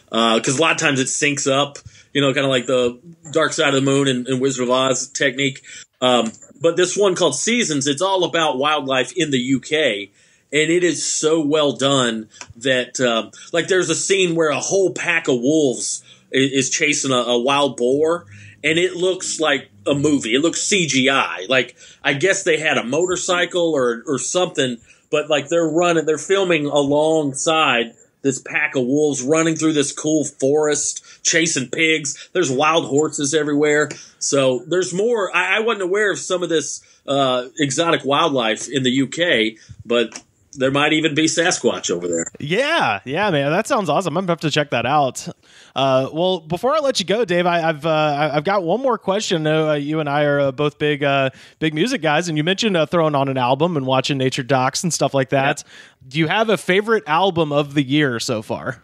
Because a lot of times it syncs up, kind of like the Dark Side of the Moon and Wizard of Oz technique. But this one called Seasons, it's all about wildlife in the UK. And it is so well done that, there's a scene where a whole pack of wolves is chasing a wild boar. And it looks like a movie. It looks CGI. Like, I guess they had a motorcycle or something, but they're filming alongside this pack of wolves running through this cool forest, chasing pigs. There's wild horses everywhere. So there's more. I wasn't aware of some of this exotic wildlife in the UK, but there might even be Sasquatch over there. Yeah, man, that sounds awesome. I'm gonna have to check that out. Well, before I let you go, Dave, I've got one more question. You and I are both big music guys, and you mentioned throwing on an album and watching nature docs and stuff like that. Yeah. Do you have a favorite album of the year so far?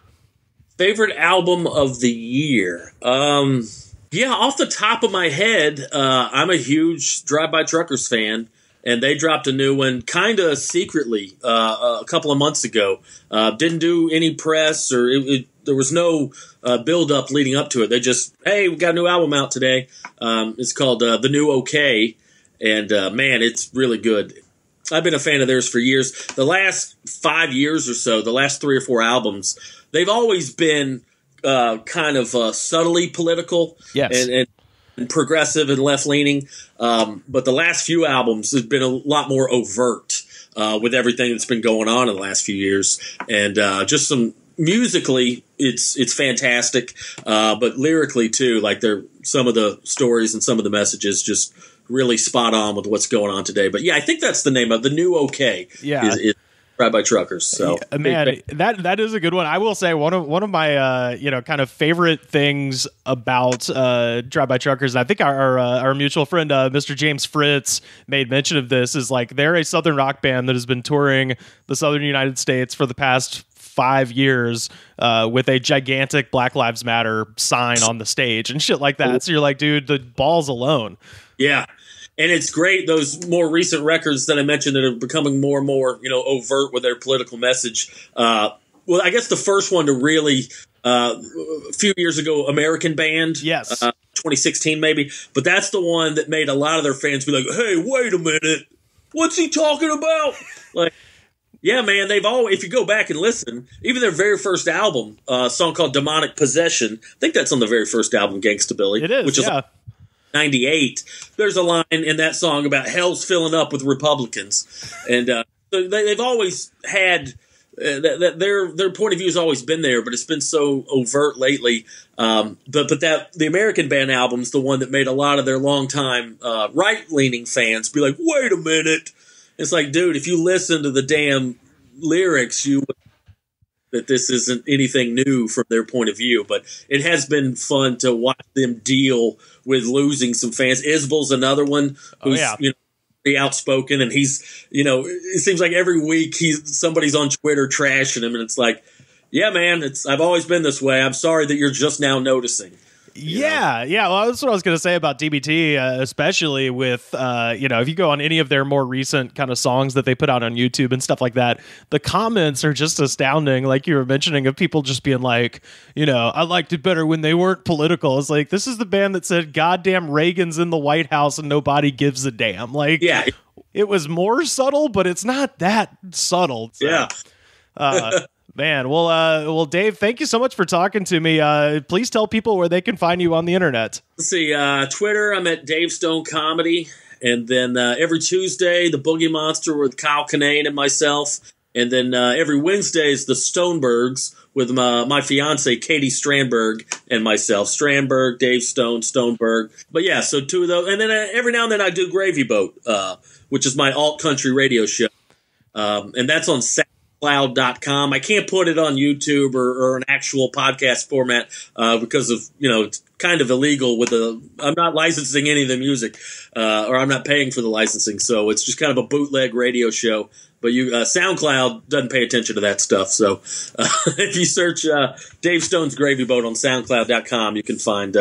Favorite album of the year? Yeah, off the top of my head, I'm a huge Drive-By Truckers fan. And they dropped a new one kind of secretly a couple of months ago. Didn't do any press or there was no build-up leading up to it. They just, hey, we got a new album out today. It's called The New OK. And, man, it's really good. I've been a fan of theirs for years. The last 5 years or so, the last 3 or 4 albums, they've always been kind of subtly political. Yes. And progressive and left-leaning, but the last few albums has been a lot more overt with everything that's been going on in the last few years, and just some musically, it's fantastic, but lyrically too, some of the stories and some of the messages just really spot on with what's going on today. But yeah, I think that's the name of The New OK. Yeah. Is Drive-By Truckers. So man, that is a good one. I will say one of my kind of favorite things about Drive-By Truckers, and I think our mutual friend Mr. James Fritz made mention of this, is they're a southern rock band that has been touring the southern United States for the past 5 years with a gigantic Black Lives Matter sign on the stage and shit like that. So you're like, dude, the balls alone. Yeah. And it's great, those more recent records that I mentioned that are becoming more and more, overt with their political message. Well, I guess the first one to really, a few years ago, American Band. Yes. 2016 maybe. But that's the one that made a lot of their fans be like, hey, wait a minute. What's he talking about? Yeah, man, if you go back and listen, even their very first album, a song called Demonic Possession, I think that's on the very first album, Gangsta Billy. It is, which is 98. There's a line in that song about hell's filling up with Republicans, and so they've always had their point of view has always been there, but it's been so overt lately. But that the American Band album's the one that made a lot of their longtime right leaning fans be like, wait a minute. It's like, dude, if you listen to the damn lyrics, you would that this isn't anything new from their point of view, but it has been fun to watch them deal with losing some fans. Isbell's another one who's pretty outspoken, and he's, it seems like every week somebody's on Twitter trashing him, and it's like, yeah, man, I've always been this way. I'm sorry that you're just now noticing. Yeah. Well, that's what I was going to say about DBT, especially with, if you go on any of their more recent kind of songs that they put out on YouTube and stuff like that, the comments are just astounding. Like you were mentioning, of people just being like, I liked it better when they weren't political. It's like, this is the band that said, goddamn Reagan's in the White House and nobody gives a damn. Like, yeah, it was more subtle, but it's not that subtle. So. Yeah. Man, well, Dave, thank you so much for talking to me. Please tell people where they can find you on the internet. Let's see, Twitter, I'm at Dave Stone Comedy, and then every Tuesday, the Boogie Monster with Kyle Kinane and myself, and then every Wednesday is the Stonebergs with my fiance Katie Strandberg and myself. Strandberg, Dave Stone, Stoneberg. But yeah, so two of those, and then every now and then I do Gravy Boat, which is my alt country radio show, and that's on Saturday. SoundCloud.com. I can't put it on YouTube or an actual podcast format because of, it's kind of illegal I'm not licensing any of the music or I'm not paying for the licensing. So it's just kind of a bootleg radio show. But SoundCloud doesn't pay attention to that stuff. So if you search Dave Stone's Gravy Boat on SoundCloud.com, you can find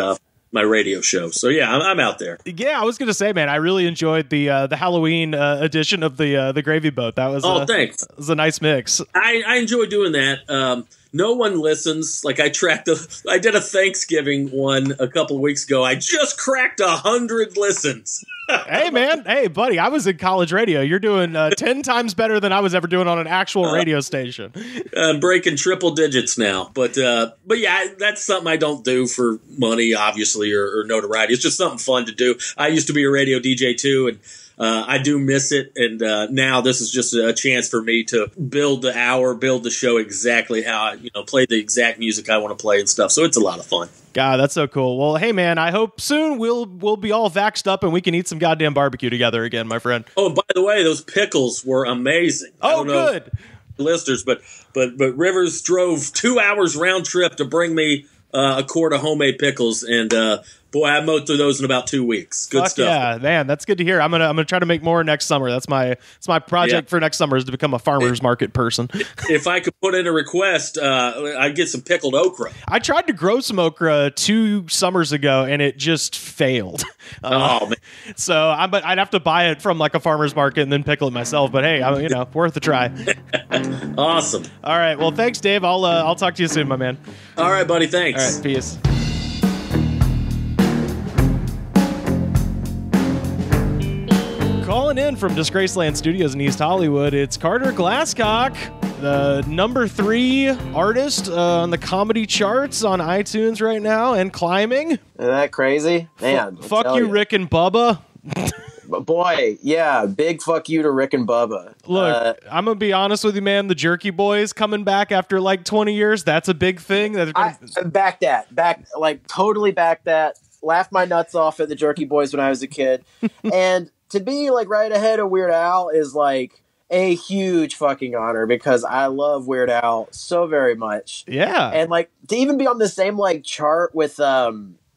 my radio show. So yeah, I'm out there. Yeah, I was gonna say, man, I really enjoyed the Halloween edition of the Gravy Boat. That was thanks. It was a nice mix. I enjoy doing that. No one listens. Like I did a Thanksgiving one a couple of weeks ago. I just cracked 100 listens. Hey, man. Hey, buddy. I was in college radio. You're doing 10 times better than I was ever doing on an actual radio station. I'm breaking triple digits now. But yeah, that's something I don't do for money, obviously, or notoriety. It's just something fun to do. I used to be a radio DJ, too, and I do miss it. And now this is just a chance for me to build the show exactly how I, play the exact music I want to play and stuff. So it's a lot of fun. God, that's so cool. Well, hey, man, I hope soon we'll be all vaxxed up and we can eat some goddamn barbecue together again, my friend. Oh, and by the way, those pickles were amazing. Oh, good. Listeners, but Rivers drove 2 hours round trip to bring me a quart of homemade pickles, and boy, I mowed through those in about 2 weeks. Good Fuck stuff. Yeah, man, that's good to hear. I'm gonna try to make more next summer. That's my project for next summer, is to become a farmer's market person. If I could put in a request, I'd get some pickled okra. I tried to grow some okra 2 summers ago, and it just failed. Oh man! So I'd have to buy it from like a farmer's market and then pickle it myself. But hey, worth a try. Awesome. All right. Well, thanks, Dave. I'll talk to you soon, my man. All right, buddy. Thanks. All right. Peace. Calling in from Disgraceland Studios in East Hollywood, it's Carter Glascock, the number 3 artist on the comedy charts on iTunes right now and climbing. Isn't that crazy? Man, fuck you, Rick and Bubba. Boy, yeah, big fuck you to Rick and Bubba. Look, I'm going to be honest with you, man. The Jerky Boys coming back after like 20 years, that's a big thing. Totally back that. Laughed my nuts off at the Jerky Boys when I was a kid. And to be like right ahead of Weird Al is like a huge fucking honor, because I love Weird Al so very much. Yeah. And like to even be on the same like chart with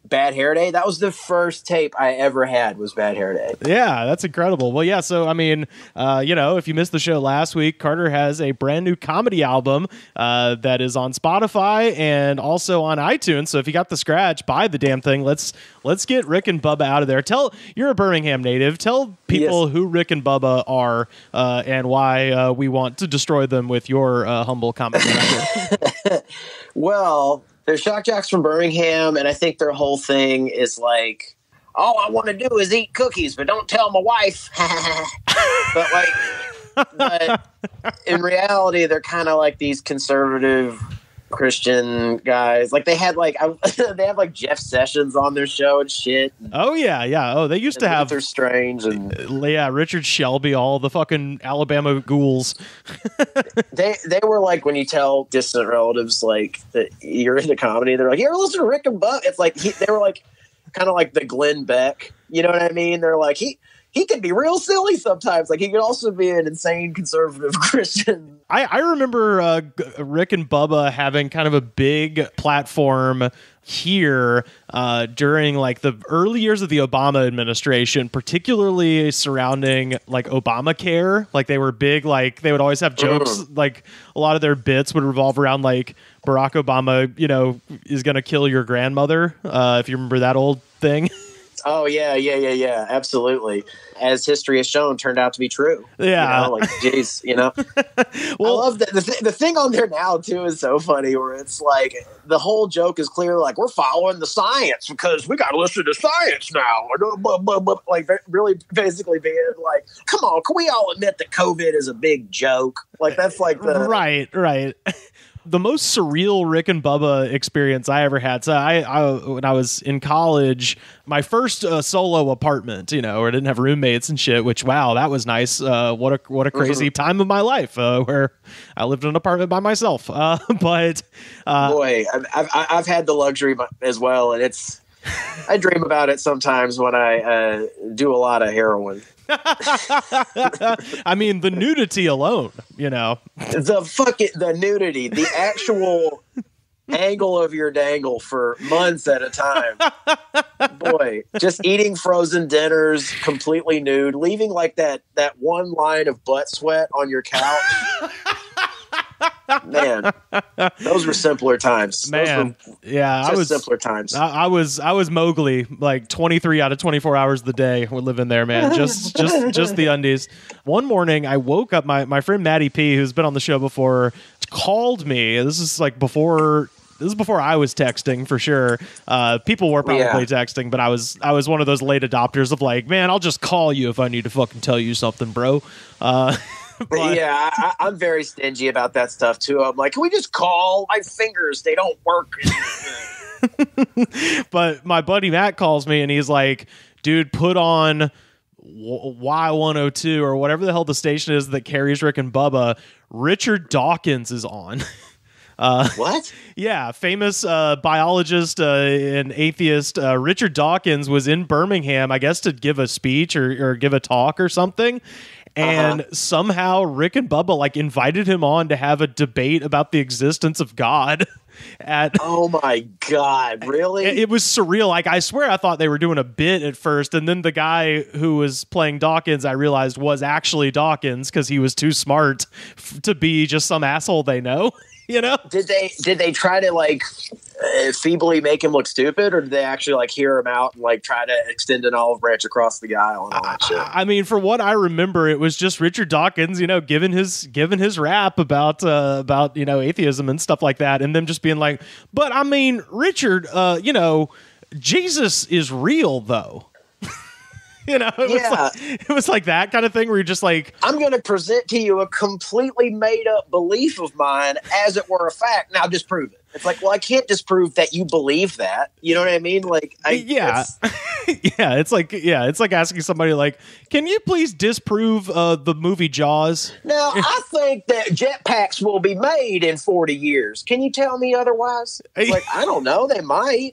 Bad Hair Day, that was the first tape I ever had, was Bad Hair Day. Yeah, that's incredible. Well, yeah, so I mean, if you missed the show last week, Carter has a brand new comedy album that is on Spotify and also on iTunes. So if you got the scratch, buy the damn thing. Let's get Rick and Bubba out of there. You're a Birmingham native. Tell people who Rick and Bubba are and why we want to destroy them with your humble comedy record. Well, they're shock jocks from Birmingham, and I think their whole thing is like, all I want to do is eat cookies, but don't tell my wife. but in reality, they're kind of like these conservative Christian guys. Like they have like Jeff Sessions on their show and shit. Oh yeah. Oh, they used to have Luther Strange and Richard Shelby, all the fucking Alabama ghouls. they were like, when you tell distant relatives like that you're into comedy, they're like, you ever listen to Rick and Bubba? It's like they were like kind of like the Glenn Beck. You know what I mean? They're like he can be real silly sometimes. Like, he can also be an insane conservative Christian. I remember Rick and Bubba having kind of a big platform here during like the early years of the Obama administration, particularly surrounding like Obamacare. Like, they were big, like they would always have jokes. Like, a lot of their bits would revolve around like Barack Obama, you know, is going to kill your grandmother. If you remember that old thing. Oh, yeah. Absolutely. As history has shown, turned out to be true. Yeah. You know, like, geez, you know. Well, I love that. The thing on there now, too, is so funny, where it's like the whole joke is clearly like, we're following the science because we got to listen to science now. Like, really basically being like, come on, can we all admit that COVID is a big joke? Like, that's like the... Right. The most surreal Rick and Bubba experience I ever had. So I when I was in college, my first solo apartment, you know, where I didn't have roommates and shit, which, wow, that was nice. What a crazy time of my life, where I lived in an apartment by myself. But boy, I've had the luxury as well. And I dream about it sometimes when I do a lot of heroin. I mean, the nudity alone, you know. The nudity, the actual angle of your dangle for months at a time. Boy, just eating frozen dinners completely nude, leaving like that one line of butt sweat on your couch. Man, those were simpler times. Man, yeah, I was simpler times. I was Mowgli, like 23 out of 24 hours of the day. We're living there, man. Just the undies. One morning, I woke up. My friend Maddie P, who's been on the show before, called me. This is before I was texting for sure. People were probably texting, but I was one of those late adopters of like, man, I'll just call you if I need to fucking tell you something, bro. Yeah, I'm very stingy about that stuff too. I'm like, can we just call? My fingers, they don't work. But my buddy Matt calls me and he's like, dude, put on Y102 or whatever the hell the station is that carries Rick and Bubba. Richard Dawkins is on. What? Yeah, famous biologist and atheist Richard Dawkins was in Birmingham, I guess, to give a speech or give a talk or something. And somehow Rick and Bubba like invited him on to have a debate about the existence of God. Oh my God, really? It was surreal. Like, I swear I thought they were doing a bit at first, and then the guy who was playing Dawkins, I realized was actually Dawkins because he was too smart to be just some asshole they know. You know? Did they try to like feebly make him look stupid, or did they actually like hear him out and like try to extend an olive branch across the aisle and all that shit? I mean, for what I remember, it was just Richard Dawkins, you know, giving his rap about you know, atheism and stuff like that, and them just being like, but I mean, Richard, you know, Jesus is real though. You know, it was like that kind of thing where you're just like, I'm going to present to you a completely made up belief of mine as it were a fact. Now disprove it. It's like, well, I can't disprove that you believe that. You know what I mean? Like, it's like asking somebody like, can you please disprove the movie Jaws? Now, I think that jetpacks will be made in 40 years. Can you tell me otherwise? It's like, I don't know. They might.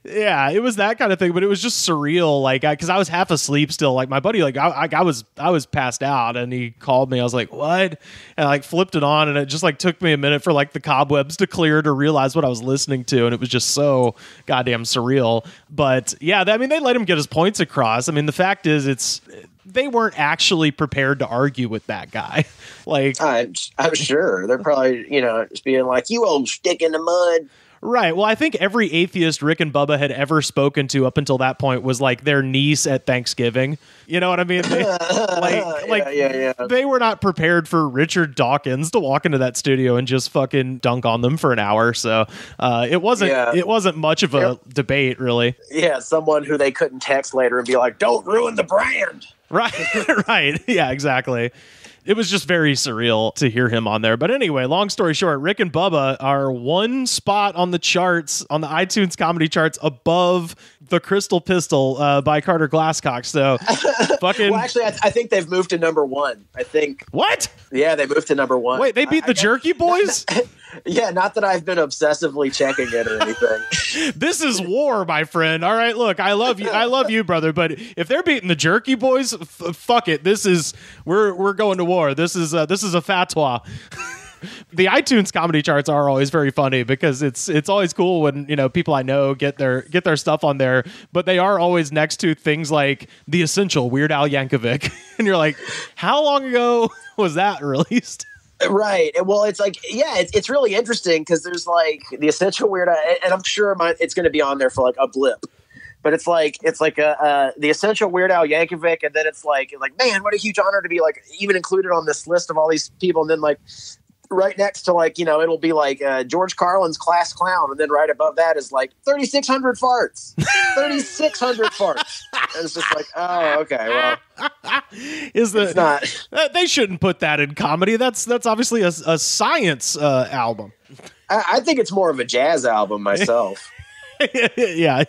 Yeah, it was that kind of thing, but it was just surreal. Like, because I was half asleep still. Like, my buddy, like, I was passed out, and he called me. I was like, what? And I like flipped it on, and it just like took me a minute for like the cobwebs to clear to realize what I was listening to, and it was just so goddamn surreal. But yeah, I mean, they let him get his points across. I mean, the fact is, they weren't actually prepared to argue with that guy. Like, I'm sure they're probably, you know, just being like, you old stick in the mud. Right. Well, I think every atheist Rick and Bubba had ever spoken to up until that point was like their niece at Thanksgiving. You know what I mean? They were not prepared for Richard Dawkins to walk into that studio and just fucking dunk on them for an hour. So it wasn't much of a debate, really. Yeah, someone who they couldn't text later and be like, "Don't ruin the brand." Right. Right. Yeah, exactly. It was just very surreal to hear him on there. But anyway, long story short, Rick and Bubba are one spot on the charts, on the iTunes comedy charts, above The Crystal Pistol by Carter Glascock. So fucking... Well, actually, I think they've moved to number one. I think... What? Yeah, they moved to number one. Wait, they beat the Jerky Boys? Yeah, not that I've been obsessively checking it or anything. This is war, my friend. All right, look, I love you, brother. But if they're beating the Jerky Boys, fuck it. We're going to war. This is a fatwa. The iTunes comedy charts are always very funny because it's always cool when people I know get their stuff on there, but they are always next to things like The Essential, Weird Al Yankovic, and you're like, how long ago was that released? Right. Well, it's like, yeah, it's really interesting because there's like The Essential Weird Al, and I'm sure it's going to be on there for like a blip. But it's like The Essential Weird Al Yankovic, and then it's like, man, what a huge honor to be like even included on this list of all these people, and then like right next to like it'll be like George Carlin's Class Clown, and then right above that is like 3,600 farts, 3,600 farts, and it's just like, oh, okay, well, it's not. They shouldn't put that in comedy. That's obviously a science album. I think it's more of a jazz album myself. yeah.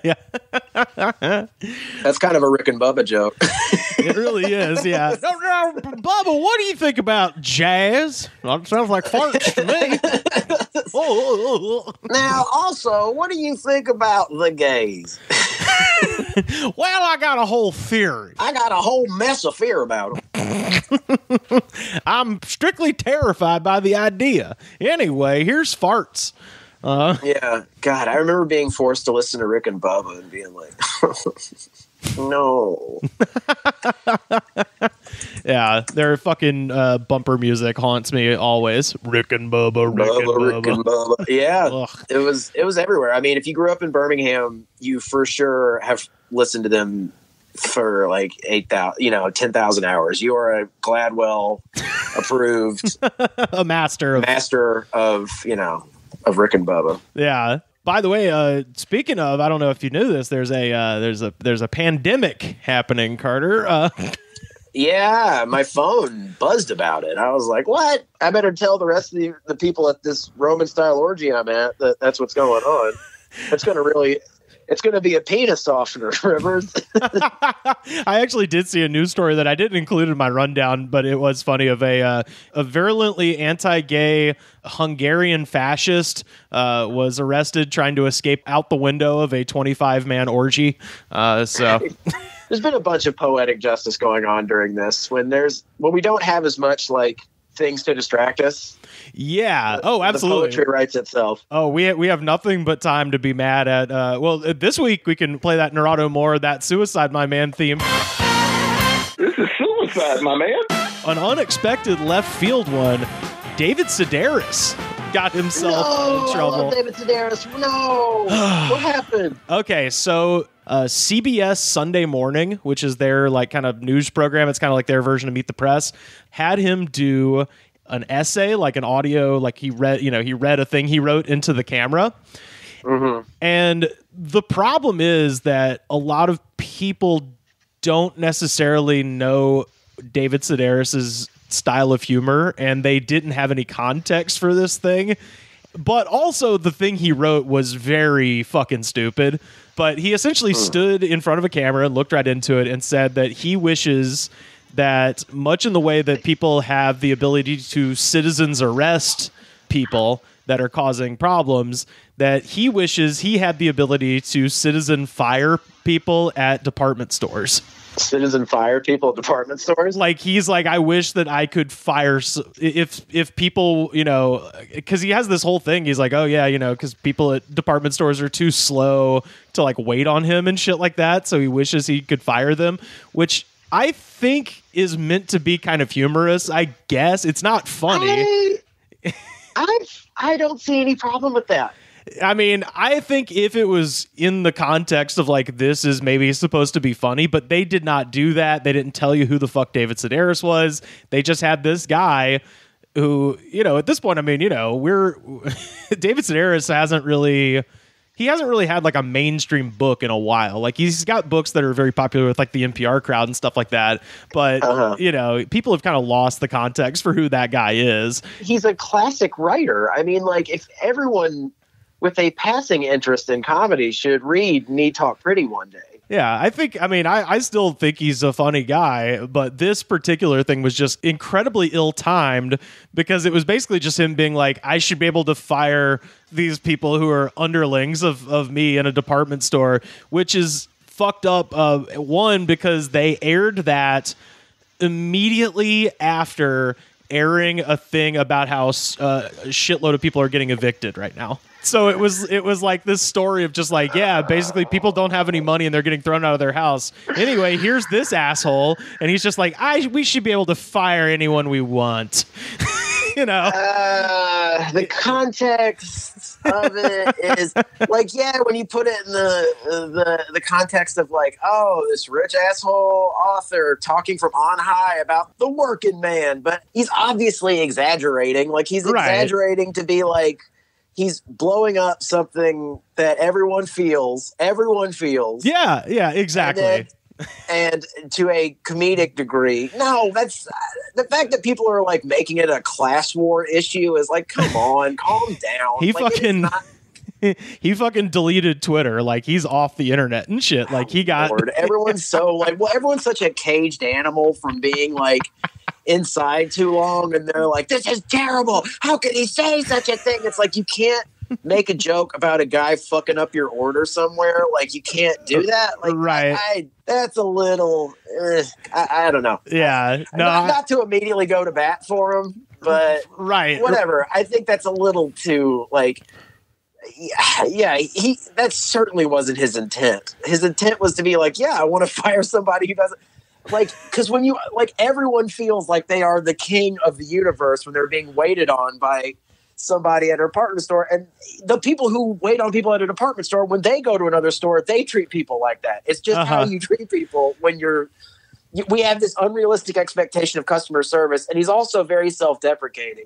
That's kind of a Rick and Bubba joke. It really is, yeah. No, Bubba, what do you think about jazz? Well, it sounds like farts to me. Now, also, what do you think about the gays? Well, I got a whole theory. I got a whole mess of fear about them. I'm strictly terrified by the idea. Anyway, here's farts. Yeah, God, I remember being forced to listen to Rick and Bubba and being like, no. Yeah, their fucking bumper music haunts me always. Rick and Bubba, Rick and Bubba. Yeah, Ugh. it was everywhere. I mean, if you grew up in Birmingham, you for sure have listened to them for like 10,000 hours. You are a Gladwell approved a master of Rick and Bubba. Yeah. By the way, speaking of, I don't know if you knew this. There's a pandemic happening, Carter. Yeah, my phone buzzed about it. I was like, "What? I better tell the rest of the people at this Roman style orgy I'm at that's what's going on." It's going to be a penis softener, Rivers. I actually did see a news story that I didn't include in my rundown, but it was funny, of a virulently anti-gay Hungarian fascist was arrested trying to escape out the window of a 25-man orgy. So there's been a bunch of poetic justice going on during this when we don't have as much like things to distract us. Yeah. Oh, absolutely. The poetry writes itself. Oh, we have nothing but time to be mad at. Well, this week we can play that Nerado More, that Suicide My Man theme. This is Suicide My Man. An unexpected left field one. David Sedaris got himself in trouble. David Sedaris. No. What happened? Okay, so CBS Sunday Morning, which is their like kind of news program, it's kind of like their version of Meet the Press, had him do an essay, like an audio, like he read a thing he wrote into the camera. Mm-hmm. And the problem is that a lot of people don't necessarily know David Sedaris's style of humor, and they didn't have any context for this thing. But also the thing he wrote was very fucking stupid. But he essentially stood in front of a camera and looked right into it and said that he wishes that much in the way that people have the ability to citizens arrest people that are causing problems, that he wishes he had the ability to citizen fire people at department stores. Citizen fire people at department stores? Like, he's like, I wish that I could fire if people, because he has this whole thing. He's like, oh yeah, because people at department stores are too slow to like wait on him and shit like that. So he wishes he could fire them, which I think is meant to be kind of humorous. I guess it's not funny. I don't see any problem with that. I mean, I think if it was in the context of like, this is maybe supposed to be funny, but they did not do that. They didn't tell you who the fuck David Sedaris was. They just had this guy who, at this point, I mean, David Sedaris hasn't really had like a mainstream book in a while. Like, he's got books that are very popular with like the NPR crowd and stuff like that. But, people have kind of lost the context for who that guy is. He's a classic writer. I mean, like, if everyone with a passing interest in comedy should read Me Talk Pretty one day. Yeah, I still think he's a funny guy, but this particular thing was just incredibly ill-timed because it was basically just him being like, I should be able to fire these people who are underlings of me in a department store, which is fucked up. One, because they aired that immediately after airing a thing about how a shitload of people are getting evicted right now. So it was like this story of just like, yeah, basically people don't have any money and they're getting thrown out of their house. Anyway, here's this asshole, and he's just like, we should be able to fire anyone we want. You know, the context of it is like, yeah, when you put it in the context of like, oh, this rich asshole author talking from on high about the working man, but he's obviously exaggerating. Like he's exaggerating to be like, he's blowing up something that everyone feels. Yeah, exactly. And to a comedic degree. No, that's the fact that people are like making it a class war issue is like, come on, calm down. He fucking deleted Twitter. Like he's off the internet and shit. Like he got everyone's so like, well, everyone's such a caged animal from being like inside too long, and they're like, this is terrible. How could he say such a thing? It's like, you can't make a joke about a guy fucking up your order somewhere. Like you can't do that. Like, right. That's a little, I don't know. Yeah. No, not to immediately go to bat for him, but right. Whatever. I think that's a little too like, yeah, that certainly wasn't his intent. His intent was to be like, yeah, I want to fire somebody who doesn't like, because when you like, everyone feels like they are the king of the universe when they're being waited on by somebody at a department store, and the people who wait on people at a department store, when they go to another store, they treat people like that. It's just how you treat people when we have this unrealistic expectation of customer service, and he's also very self-deprecating.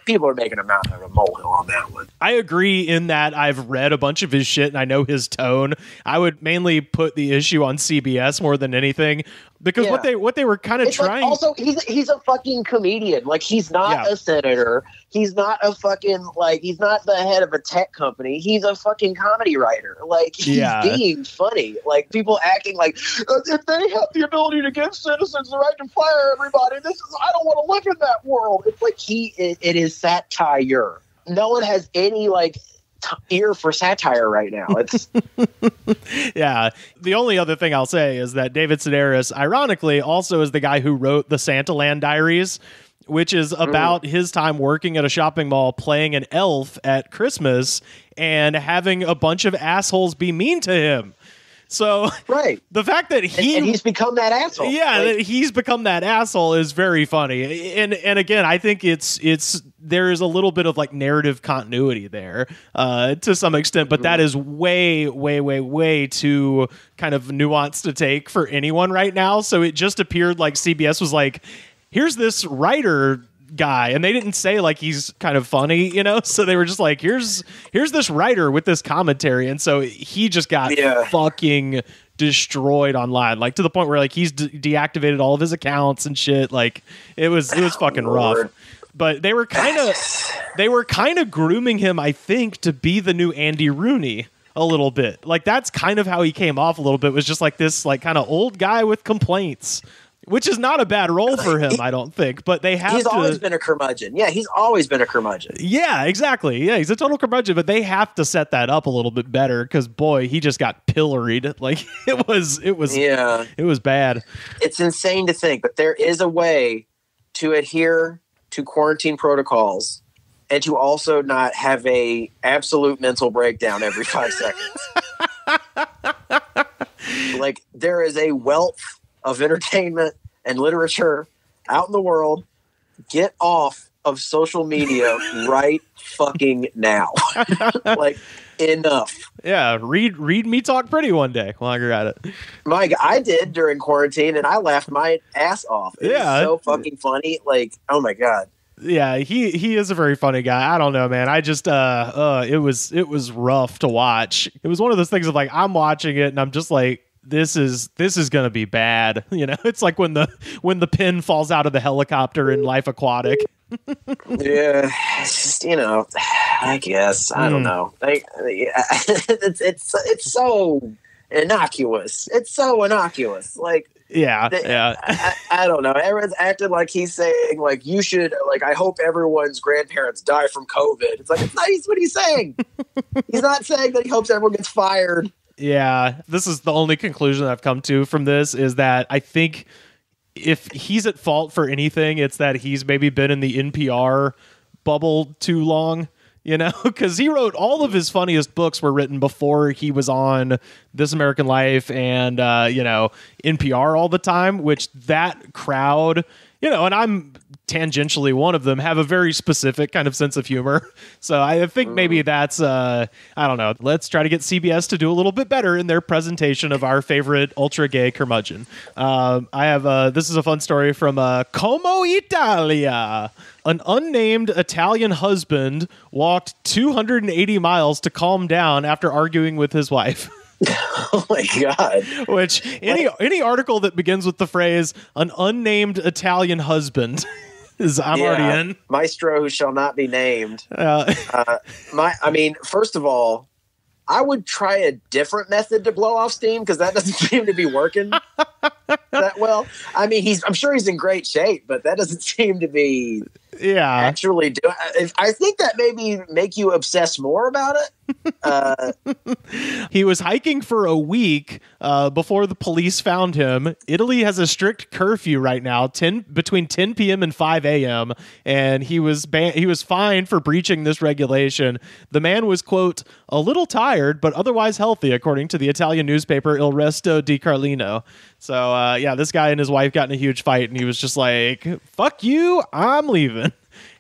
People are making a mountain of a molehill on that one. I agree in that I've read a bunch of his shit and I know his tone. I would mainly put the issue on CBS more than anything, because what they were kind of trying. Like, also, he's a fucking comedian. Like he's not a senator. He's not a fucking he's not the head of a tech company. He's a fucking comedy writer. Like he's being funny. Like people acting like if they have the ability to give citizens the right to fire everybody, I don't want to live in that world. It's like it is satire. No one has any ear for satire right now. It's yeah. The only other thing I'll say is that David Sedaris, ironically, also is the guy who wrote the Santaland Diaries, which is about his time working at a shopping mall playing an elf at Christmas and having a bunch of assholes be mean to him. So the fact that he's become that asshole. Yeah, that he's become that asshole is very funny. And again, I think there is a little bit of narrative continuity there to some extent, but that is way, way, way, way too kind of nuanced to take for anyone right now. So it just appeared like CBS was like, here's this writer guy, and they didn't say he's kind of funny, so they were just like, here's this writer with this commentary, and so he just got fucking destroyed online, to the point where he's deactivated all of his accounts and shit. It was fucking rough. But they were kind of grooming him, I think, to be the new Andy Rooney a little bit. That's kind of how he came off a little bit, was just this kind of old guy with complaints. Which is not a bad role for him, I don't think. But he's always been a curmudgeon. Yeah, he's always been a curmudgeon. Yeah, exactly. Yeah, he's a total curmudgeon. But they have to set that up a little bit better, because boy, he just got pilloried. It was bad. It's insane to think, but there is a way to adhere to quarantine protocols and to also not have a absolute mental breakdown every 5 seconds. There is a wealth of entertainment and literature out in the world. Get off of social media right fucking now. Enough. Yeah, read Me Talk Pretty one day while you're at it. I did during quarantine, and I laughed my ass off. It was so fucking funny. Oh my god. Yeah, he is a very funny guy. I don't know, man. I just it was rough to watch. It was one of those things of I'm watching it and I'm just like, this is gonna be bad. It's like when the pin falls out of the helicopter in Life Aquatic. Yeah, it's just, I guess I don't know. It's innocuous. It's so innocuous. Like, I don't know. Everyone's acting like he's saying, like, you should, like, I hope everyone's grandparents die from COVID. It's like, it's not what he's saying. He's not saying that he hopes everyone gets fired. Yeah, this is the only conclusion I've come to from this, is that I think if he's at fault for anything, it's that he's maybe been in the NPR bubble too long. You know, because he wrote all of his funniest books were written before he was on This American Life and, NPR all the time, which that crowd, and I'm tangentially one of them, have a very specific kind of sense of humor. So I think maybe that's, I don't know. Let's try to get CBS to do a little bit better in their presentation of our favorite ultra gay curmudgeon. I have, this is a fun story from Como Italia. An unnamed Italian husband walked 280 miles to calm down after arguing with his wife. Oh my God. Which any article that begins with the phrase "an unnamed Italian husband" is already in. Maestro who shall not be named. First of all, I would try a different method to blow off steam, because that doesn't seem to be working that well. I mean, I'm sure he's in great shape, but that doesn't seem to be actually doing. I think that maybe make you obsess more about it. He was hiking for a week before the police found him. Italy has a strict curfew right now, between 10 p.m. and 5 a.m., and he was fined for breaching this regulation. The man was, quote, a little tired, but otherwise healthy, according to the Italian newspaper Il Resto di Carlino. So, this guy and his wife got in a huge fight, and he was just like, fuck you, I'm leaving.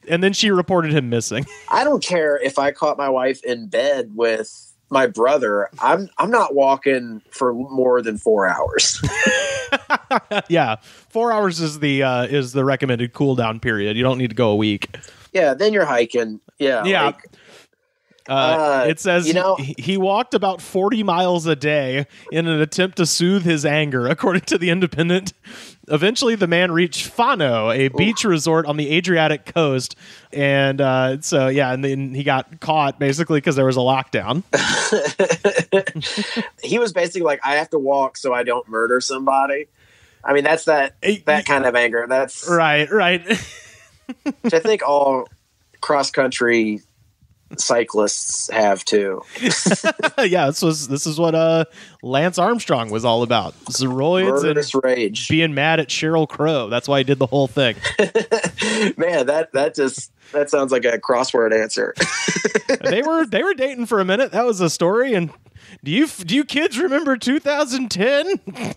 And then she reported him missing. I don't care if I caught my wife in bed with my brother. I'm not walking for more than 4 hours. Yeah, 4 hours is the recommended cool down period. You don't need to go a week. Yeah, then you're hiking. Yeah. It says he walked about 40 miles a day in an attempt to soothe his anger, according to The Independent. Eventually, the man reached Fano, a beach resort on the Adriatic coast. And and then he got caught, basically, because there was a lockdown. He was basically like, I have to walk so I don't murder somebody. I mean, that's that kind of anger. That's right. Which I think all cross-country cyclists have too. Yeah, this is what Lance Armstrong was all about. Steroids and rage. Being mad at Sheryl Crow. That's why he did the whole thing. Man, that sounds like a crossword answer. They were dating for a minute. That was a story. And do you kids remember 2010?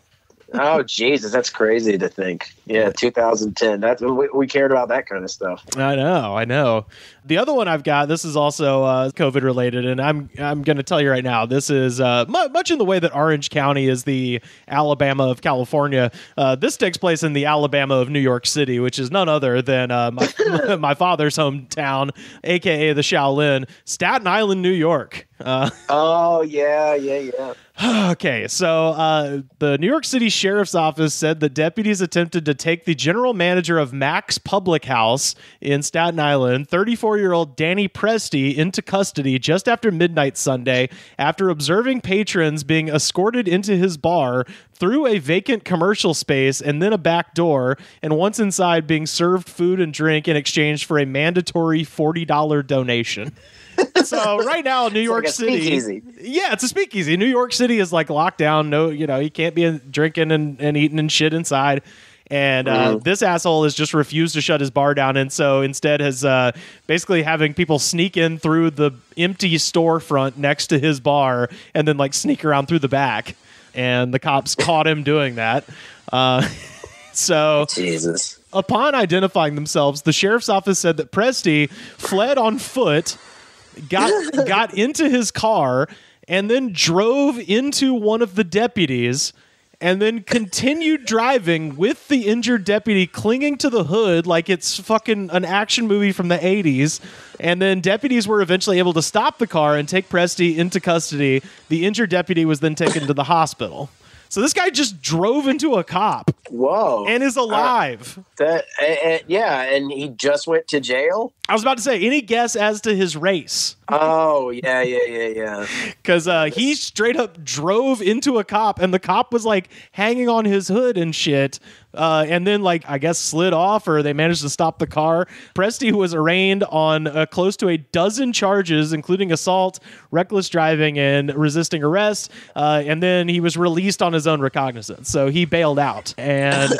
Oh, Jesus, that's crazy to think. Yeah, 2010. That's we cared about that kind of stuff. I know. The other one I've got, this is also COVID related, and I'm going to tell you right now, this is much in the way that Orange County is the Alabama of California. This takes place in the Alabama of New York City, which is none other than my father's hometown, aka the Shaolin, Staten Island, New York. Oh yeah. Okay, so the New York City Sheriff's Office said that deputies attempted to take the general manager of Mac's Public House in Staten Island, 34-year-old Danny Presti, into custody just after midnight Sunday after observing patrons being escorted into his bar through a vacant commercial space and then a back door, and once inside being served food and drink in exchange for a mandatory $40 donation. So right now, New York City, speakeasy. Yeah, it's a speakeasy. New York City is like locked down. No, you can't be drinking and eating and shit inside. And this asshole has just refused to shut his bar down, and so instead has basically having people sneak in through the empty storefront next to his bar, and then like sneak around through the back. And the cops caught him doing that. So Jesus. Upon identifying themselves, the sheriff's office said that Presti fled on foot, got into his car, and then drove into one of the deputies, and then continued driving with the injured deputy clinging to the hood like it's fucking an action movie from the 80s. And then deputies were eventually able to stop the car and take Presti into custody. The injured deputy was then taken to the hospital. So this guy just drove into a cop. Whoa. And is alive. And he just went to jail? I was about to say, any guess as to his race? Oh, yeah. Because he straight up drove into a cop, and the cop was like hanging on his hood and shit. And then, like, I guess slid off, or they managed to stop the car. Presti was arraigned on close to a dozen charges, including assault, reckless driving, and resisting arrest. And then he was released on his own recognizance. So he bailed out. And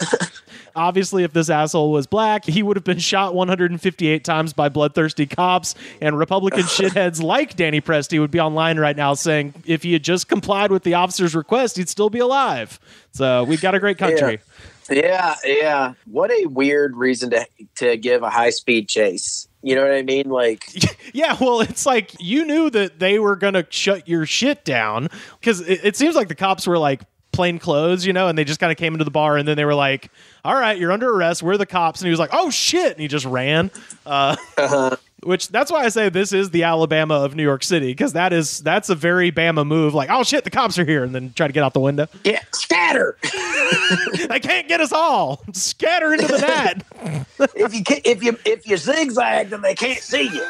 obviously, if this asshole was black, he would have been shot 158 times by bloodthirsty cops. And Republican shitheads like Danny Presti would be online right now saying if he had just complied with the officer's request, he'd still be alive. So we've got a great country. Yeah. What a weird reason to give a high-speed chase. You know what I mean? Like, yeah, well, it's like you knew that they were going to shut your shit down because it seems like the cops were like plain clothes, and they just kind of came into the bar and then they were like, all right, you're under arrest. We're the cops. And he was like, oh, shit. And he just ran. Which that's why I say this is the Alabama of New York City, because that's a very Bama move. Like, oh shit, the cops are here, and then try to get out the window. Yeah, scatter. They can't get us all. Scatter into the net. if you zigzag, then they can't see you.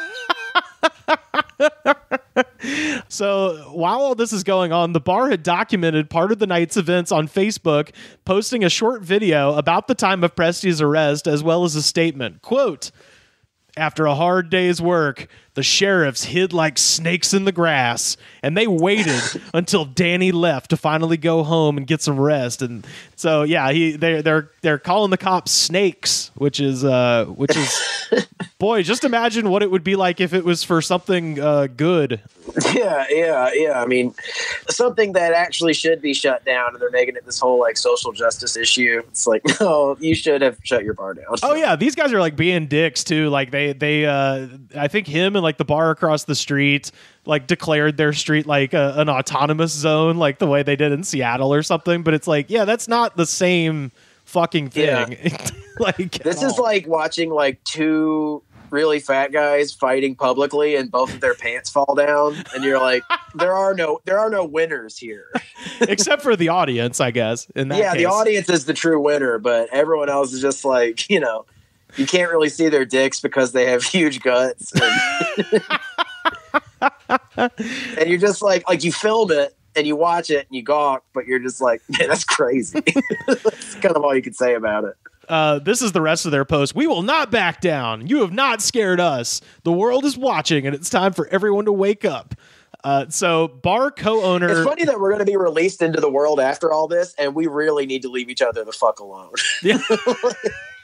So while all this is going on, the bar had documented part of the night's events on Facebook, posting a short video about the time of Presti's arrest, as well as a statement. Quote, after a hard day's work, the sheriffs hid like snakes in the grass, and they waited until Danny left to finally go home and get some rest. And so, yeah, they're calling the cops snakes, which is boy, just imagine what it would be like if it was for something good. Yeah. I mean, something that actually should be shut down, and they're making it this whole like social justice issue. It's like, no, you should have shut your bar down. Oh yeah, these guys are like being dicks too. Like they I think him and like the bar across the street like declared their street like an autonomous zone, like the way they did in Seattle or something. But it's like, yeah, that's not the same fucking thing. Yeah. Like this is like watching like two really fat guys fighting publicly and both of their pants fall down, and you're like, there are no winners here. Except for the audience, I guess. In that case. The audience is the true winner, but everyone else is just like, you can't really see their dicks because they have huge guts. And you're just like you film it and you watch it and you gawk, but you're just like, man, that's crazy. That's kind of all you can say about it. This is the rest of their post. We will not back down. You have not scared us. The world is watching, and it's time for everyone to wake up. So bar co-owner... It's funny that we're going to be released into the world after all this, and we really need to leave each other the fuck alone. Yeah.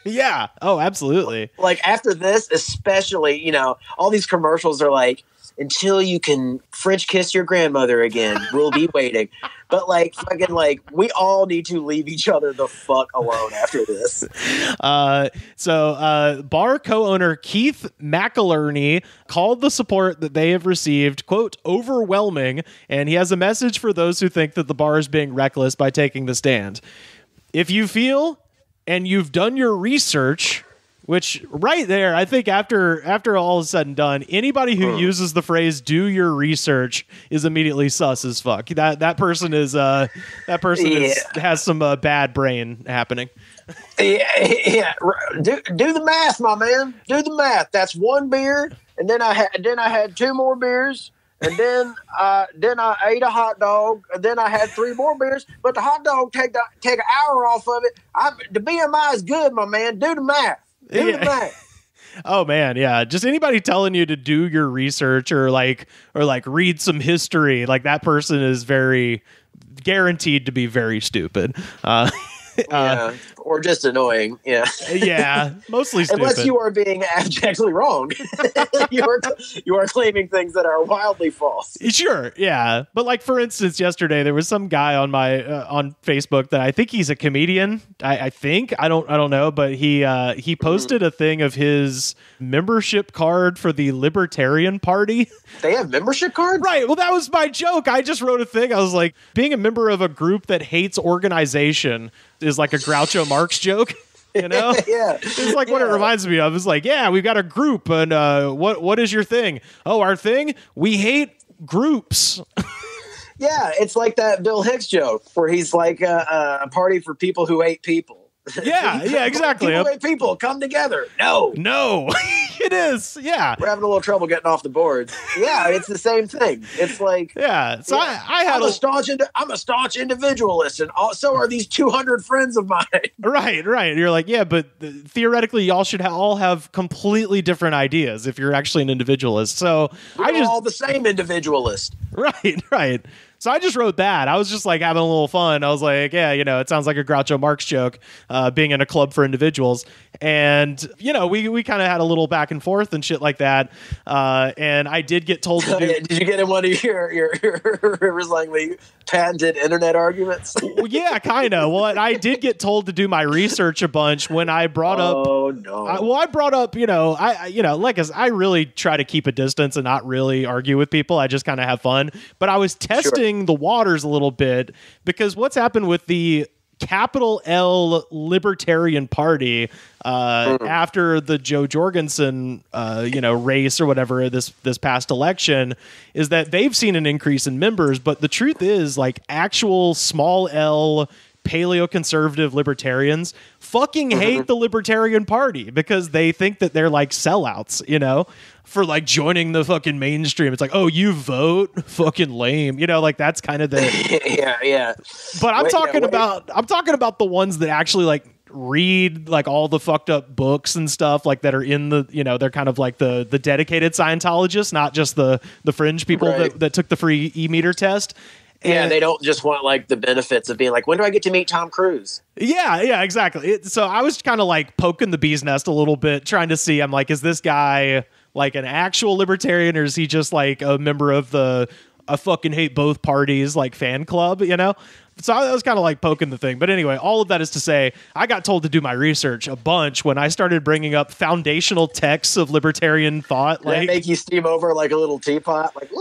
Yeah. Oh, absolutely. Like after this, especially, all these commercials are like, until you can French kiss your grandmother again, we'll be waiting. But we all need to leave each other the fuck alone after this. So bar co-owner Keith McIlerney called the support that they have received, quote, overwhelming. And he has a message for those who think that the bar is being reckless by taking the stand. If you feel and you've done your research, which right there, I think after all is said and done, anybody who uses the phrase "do your research" is immediately sus as fuck. That person has some bad brain happening. Yeah. Do the math, my man. Do the math. That's one beer, and then I had two more beers. And then I ate a hot dog, and then I had three more beers. But the hot dog take an hour off of it. The BMI is good, my man. Do the math. Do the math. Oh man, yeah. Just anybody telling you to do your research or read some history, like that person is very guaranteed to be very stupid. Yeah, or just annoying. Yeah, yeah, mostly stupid. Unless you are being abjectly wrong. you are claiming things that are wildly false. Sure, yeah. But like for instance, yesterday there was some guy on my on Facebook that I think he's a comedian. I think I don't know, but he posted a thing of his membership card for the Libertarian Party. They have membership cards? Right. Well, that was my joke. I just wrote a thing. I was like, being a member of a group that hates organization is like a Groucho Marx joke, Yeah. It's like what it reminds me of. It's like, yeah, we've got a group, and what is your thing? Oh, our thing? We hate groups. Yeah, it's like that Bill Hicks joke where he's like a party for people who hate people. Yeah, exactly. People make people come together. No, it is. Yeah, we're having a little trouble getting off the boards. Yeah, it's the same thing. It's like, yeah. So I had I'm a staunch individualist, and so are these 200 friends of mine. Right. You're like, yeah, but theoretically, y'all should all have completely different ideas if you're actually an individualist. So we're all the same individualist. Right. So I just wrote that. I was just like having a little fun. I was like, yeah, it sounds like a Groucho Marx joke, being in a club for individuals. And, we kind of had a little back and forth and shit like that. And I did get told to do... Did you get in one of your Rivers Langley patented internet arguments? Yeah, kind of. Well, I did get told to do my research a bunch when I brought up... Oh, no. I brought up, I really try to keep a distance and not really argue with people. I just kind of have fun. But I was testing the waters a little bit because what's happened with the capital L Libertarian Party after the Joe Jorgensen race or whatever this past election is that they've seen an increase in members, but the truth is like actual small L paleoconservative libertarians fucking hate the Libertarian Party because they think that they're like sellouts, for like joining the fucking mainstream. It's like, oh, you vote? Fucking lame. Like that's kind of the yeah. But I'm talking about the ones that actually like read like all the fucked up books and stuff like that are in the they're kind of like the dedicated Scientologists, not just the fringe people that took the free e-meter test. Yeah, they don't just want like the benefits of being like, when do I get to meet Tom Cruise? Yeah, exactly. So I was kind of like poking the bee's nest a little bit, trying to see, I'm like, is this guy like an actual libertarian or is he just like a member of the I fucking hate both parties like fan club, So I was kind of like poking the thing. But anyway, all of that is to say, I got told to do my research a bunch when I started bringing up foundational texts of libertarian thought. Like, make you steam over like a little teapot? Like,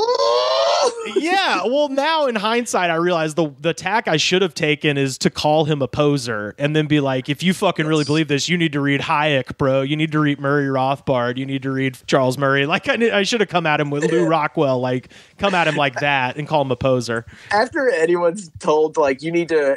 yeah. Well, now in hindsight, I realize the tack I should have taken is to call him a poser and then be like, if you fucking really believe this, you need to read Hayek, bro. You need to read Murray Rothbard. You need to read Charles Murray. Like I should have come at him with Lou Rockwell, like come at him like that and call him a poser. After anyone's told like you need to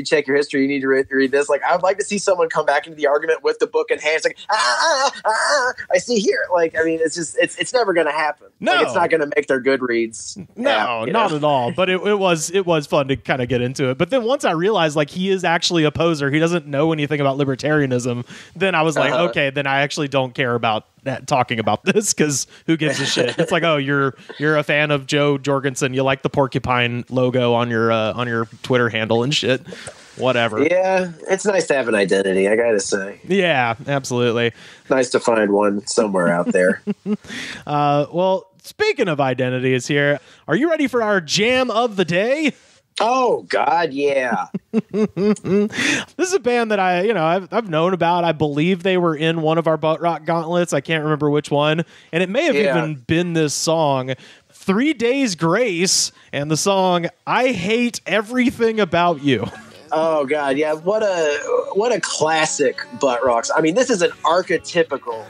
check your history, you need to read this, like I would like to see someone come back into the argument with the book in hand. It's like I see here, like I mean it's never going to happen. No, like, it's not going to make their Goodreads. No, not at all. But it was fun to kind of get into it. But then once I realized like he is actually a poser, he doesn't know anything about libertarianism, then I was like, okay, then I actually don't care about talking about this because who gives a shit? It's like, oh, you're a fan of Joe Jorgensen, you like the porcupine logo on your Twitter handle and shit. Whatever. Yeah, it's nice to have an identity, I gotta say. Yeah, absolutely. Nice to find one somewhere out there. Well, speaking of identities here, are you ready for our jam of the day? Oh God, yeah. This is a band that I've known about. I believe they were in one of our Butt Rock Gauntlets. I can't remember which one, and it may have even been this song, 3 Days Grace, and the song I Hate Everything About You. Oh God, yeah. What a classic Butt Rocks. I mean, this is an archetypical.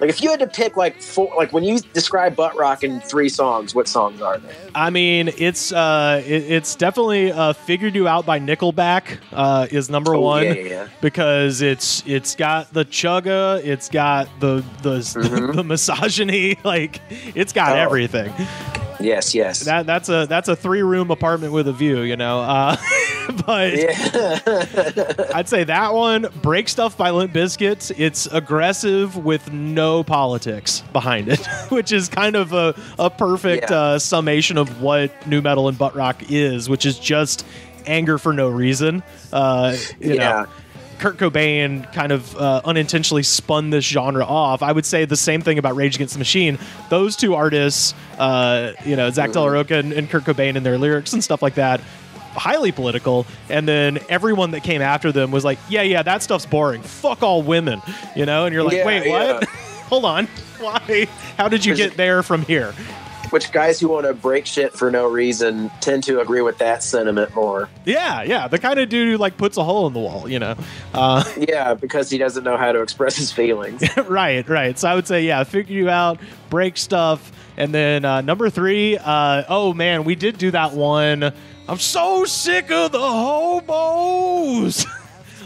Like, if you had to pick like four, like when you describe Butt Rock in 3 songs, what songs are they? I mean, it's definitely "Figured You Out" by Nickelback is number one. Yeah. Because it's got the chugga, it's got the the misogyny, like it's got everything. Yes. That's a 3-room apartment with a view, but I'd say that one, Break Stuff by Limp Bizkit, it's aggressive with no politics behind it, which is kind of a perfect summation of what nu metal and butt rock is, which is just anger for no reason. You know, Kurt Cobain kind of unintentionally spun this genre off. I would say the same thing about Rage Against the Machine. Those two artists, Zach De La Rocha and Kurt Cobain and their lyrics and stuff like that, highly political. And then everyone that came after them was like, yeah, that stuff's boring. Fuck all women, And you're like, wait, what? Hold on. Why? How did you get there from here? Which guys who want to break shit for no reason tend to agree with that sentiment more. Yeah. The kind of dude who like puts a hole in the wall, Yeah, because he doesn't know how to express his feelings. Right. So I would say, Figure You Out, Break Stuff, and then number 3. Oh man, we did do that one. I'm so sick of the hobos.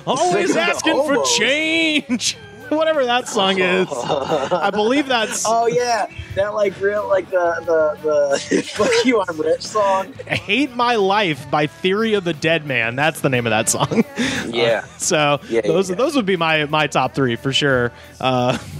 Always Singing to asking for hobos. change. Whatever that song is. I believe that's Oh yeah, that like real like the "Fuck You, I'm Rich" song. Hate My Life by Theory of the Dead Man. That's the name of that song. Yeah. Those would be my top three for sure.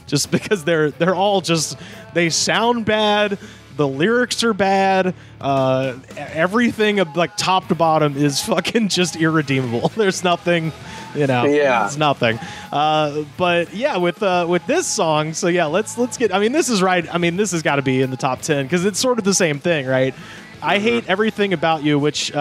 Just because they're all just, they sound bad. The lyrics are bad. Everything of like top to bottom is fucking just irredeemable. There's nothing, Yeah. it's nothing. But yeah, with this song, so yeah, let's get. I mean, this is right. I mean, this has got to be in the top 10 because it's sort of the same thing, right? I hate everything about you, which.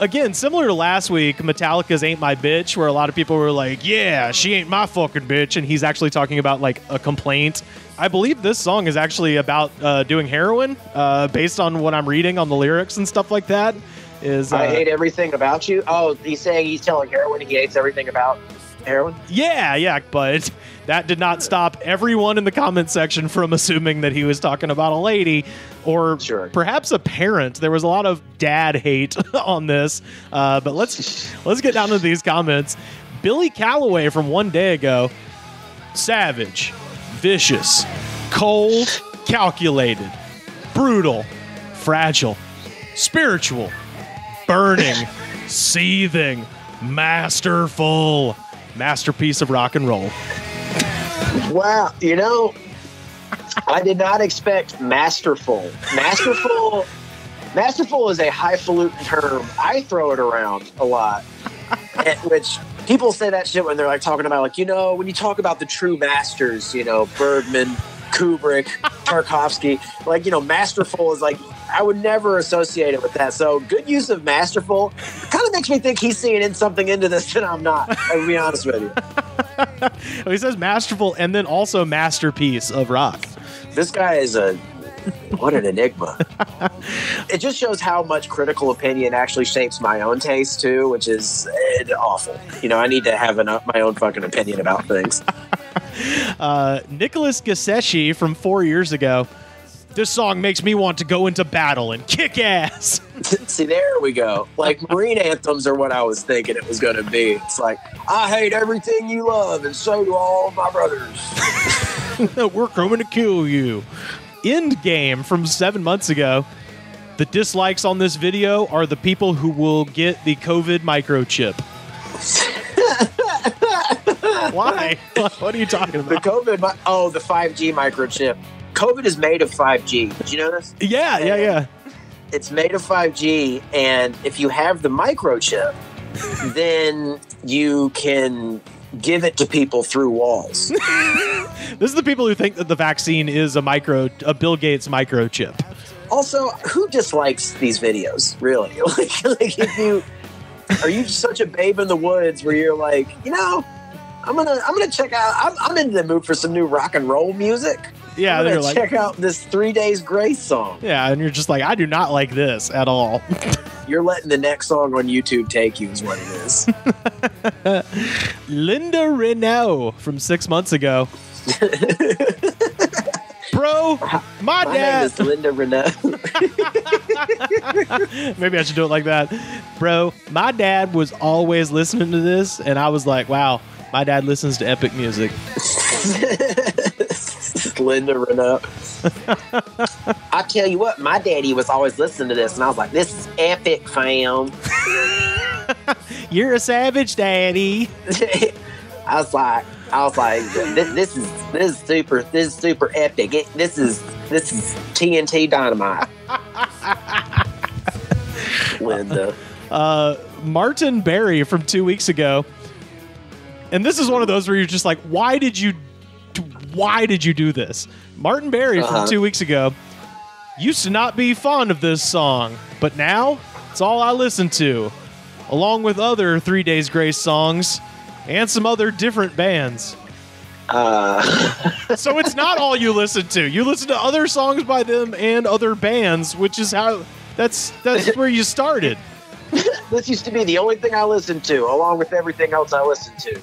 Again, similar to last week, Metallica's Ain't My Bitch, where a lot of people were like, yeah, she ain't my fucking bitch, and he's actually talking about, like, a complaint. I believe this song is actually about doing heroin, based on what I'm reading on the lyrics and stuff like that. I hate everything about you. Oh, he's saying he's telling heroin he hates everything about heroin? Yeah, but that did not stop everyone in the comment section from assuming that he was talking about a lady or perhaps a parent. There was a lot of dad hate on this, but let's get down to these comments. Billy Calloway from one day ago: savage, vicious, cold, calculated, brutal, fragile, spiritual, burning, seething, masterful, masterpiece of rock and roll. Wow, I did not expect masterful. Masterful is a highfalutin term. I throw it around a lot, which people say that shit when they're like talking about like, when you talk about the true masters, Bergman, Kubrick, Tarkovsky, like, masterful is like, I would never associate it with that. So good use of masterful kind of makes me think he's seeing something into this that I'm not, I'll be honest with you. Well, he says masterful and then also masterpiece of rock. This guy is what an enigma. It just shows how much critical opinion actually shapes my own taste too, which is awful. I need to have my own fucking opinion about things. Nicholas Gaseshi from 4 years ago: this song makes me want to go into battle and kick ass. See, there we go. Like, Marine anthems are what I was thinking it was going to be. It's like, I hate everything you love, and so do all of my brothers. We're coming to kill you. Endgame from 7 months ago: the dislikes on this video are the people who will get the COVID microchip. Why? What are you talking about? The COVID, the 5G microchip. COVID is made of 5G. Did you know this? Yeah. It's made of 5G, and if you have the microchip, then you can give it to people through walls. This is the people who think that the vaccine is a Bill Gates microchip. Also, who dislikes these videos, really? like are you such a babe in the woods where you're like, I'm gonna check out. I'm in the mood for some new rock and roll music. Yeah, I'm they're gonna like, check out this 3 Days Grace song. Yeah, and you're just like, I do not like this at all. You're letting the next song on YouTube take you, is what it is. Linda Renault from 6 months ago: bro, my dad. Name is Linda Renault. Maybe I should do it like that. Bro, my dad was always listening to this, and I was like, wow, my dad listens to epic music. Linda Renault. I tell you what, my daddy was always listening to this, and I was like, this is epic, fam. You're a savage, daddy. I was like, this is super epic. This is TNT dynamite. Linda. Martin Berry from 2 weeks ago, and this is one of those where you're just like, why did you do this? Martin Berry from 2 weeks ago: used to not be fond of this song, but now it's all I listen to, along with other 3 Days Grace songs and some other different bands. So it's not all you listen to. You listen to other songs by them and other bands, which is how that's where you started. This used to be the only thing I listened to, along with everything else I listened to.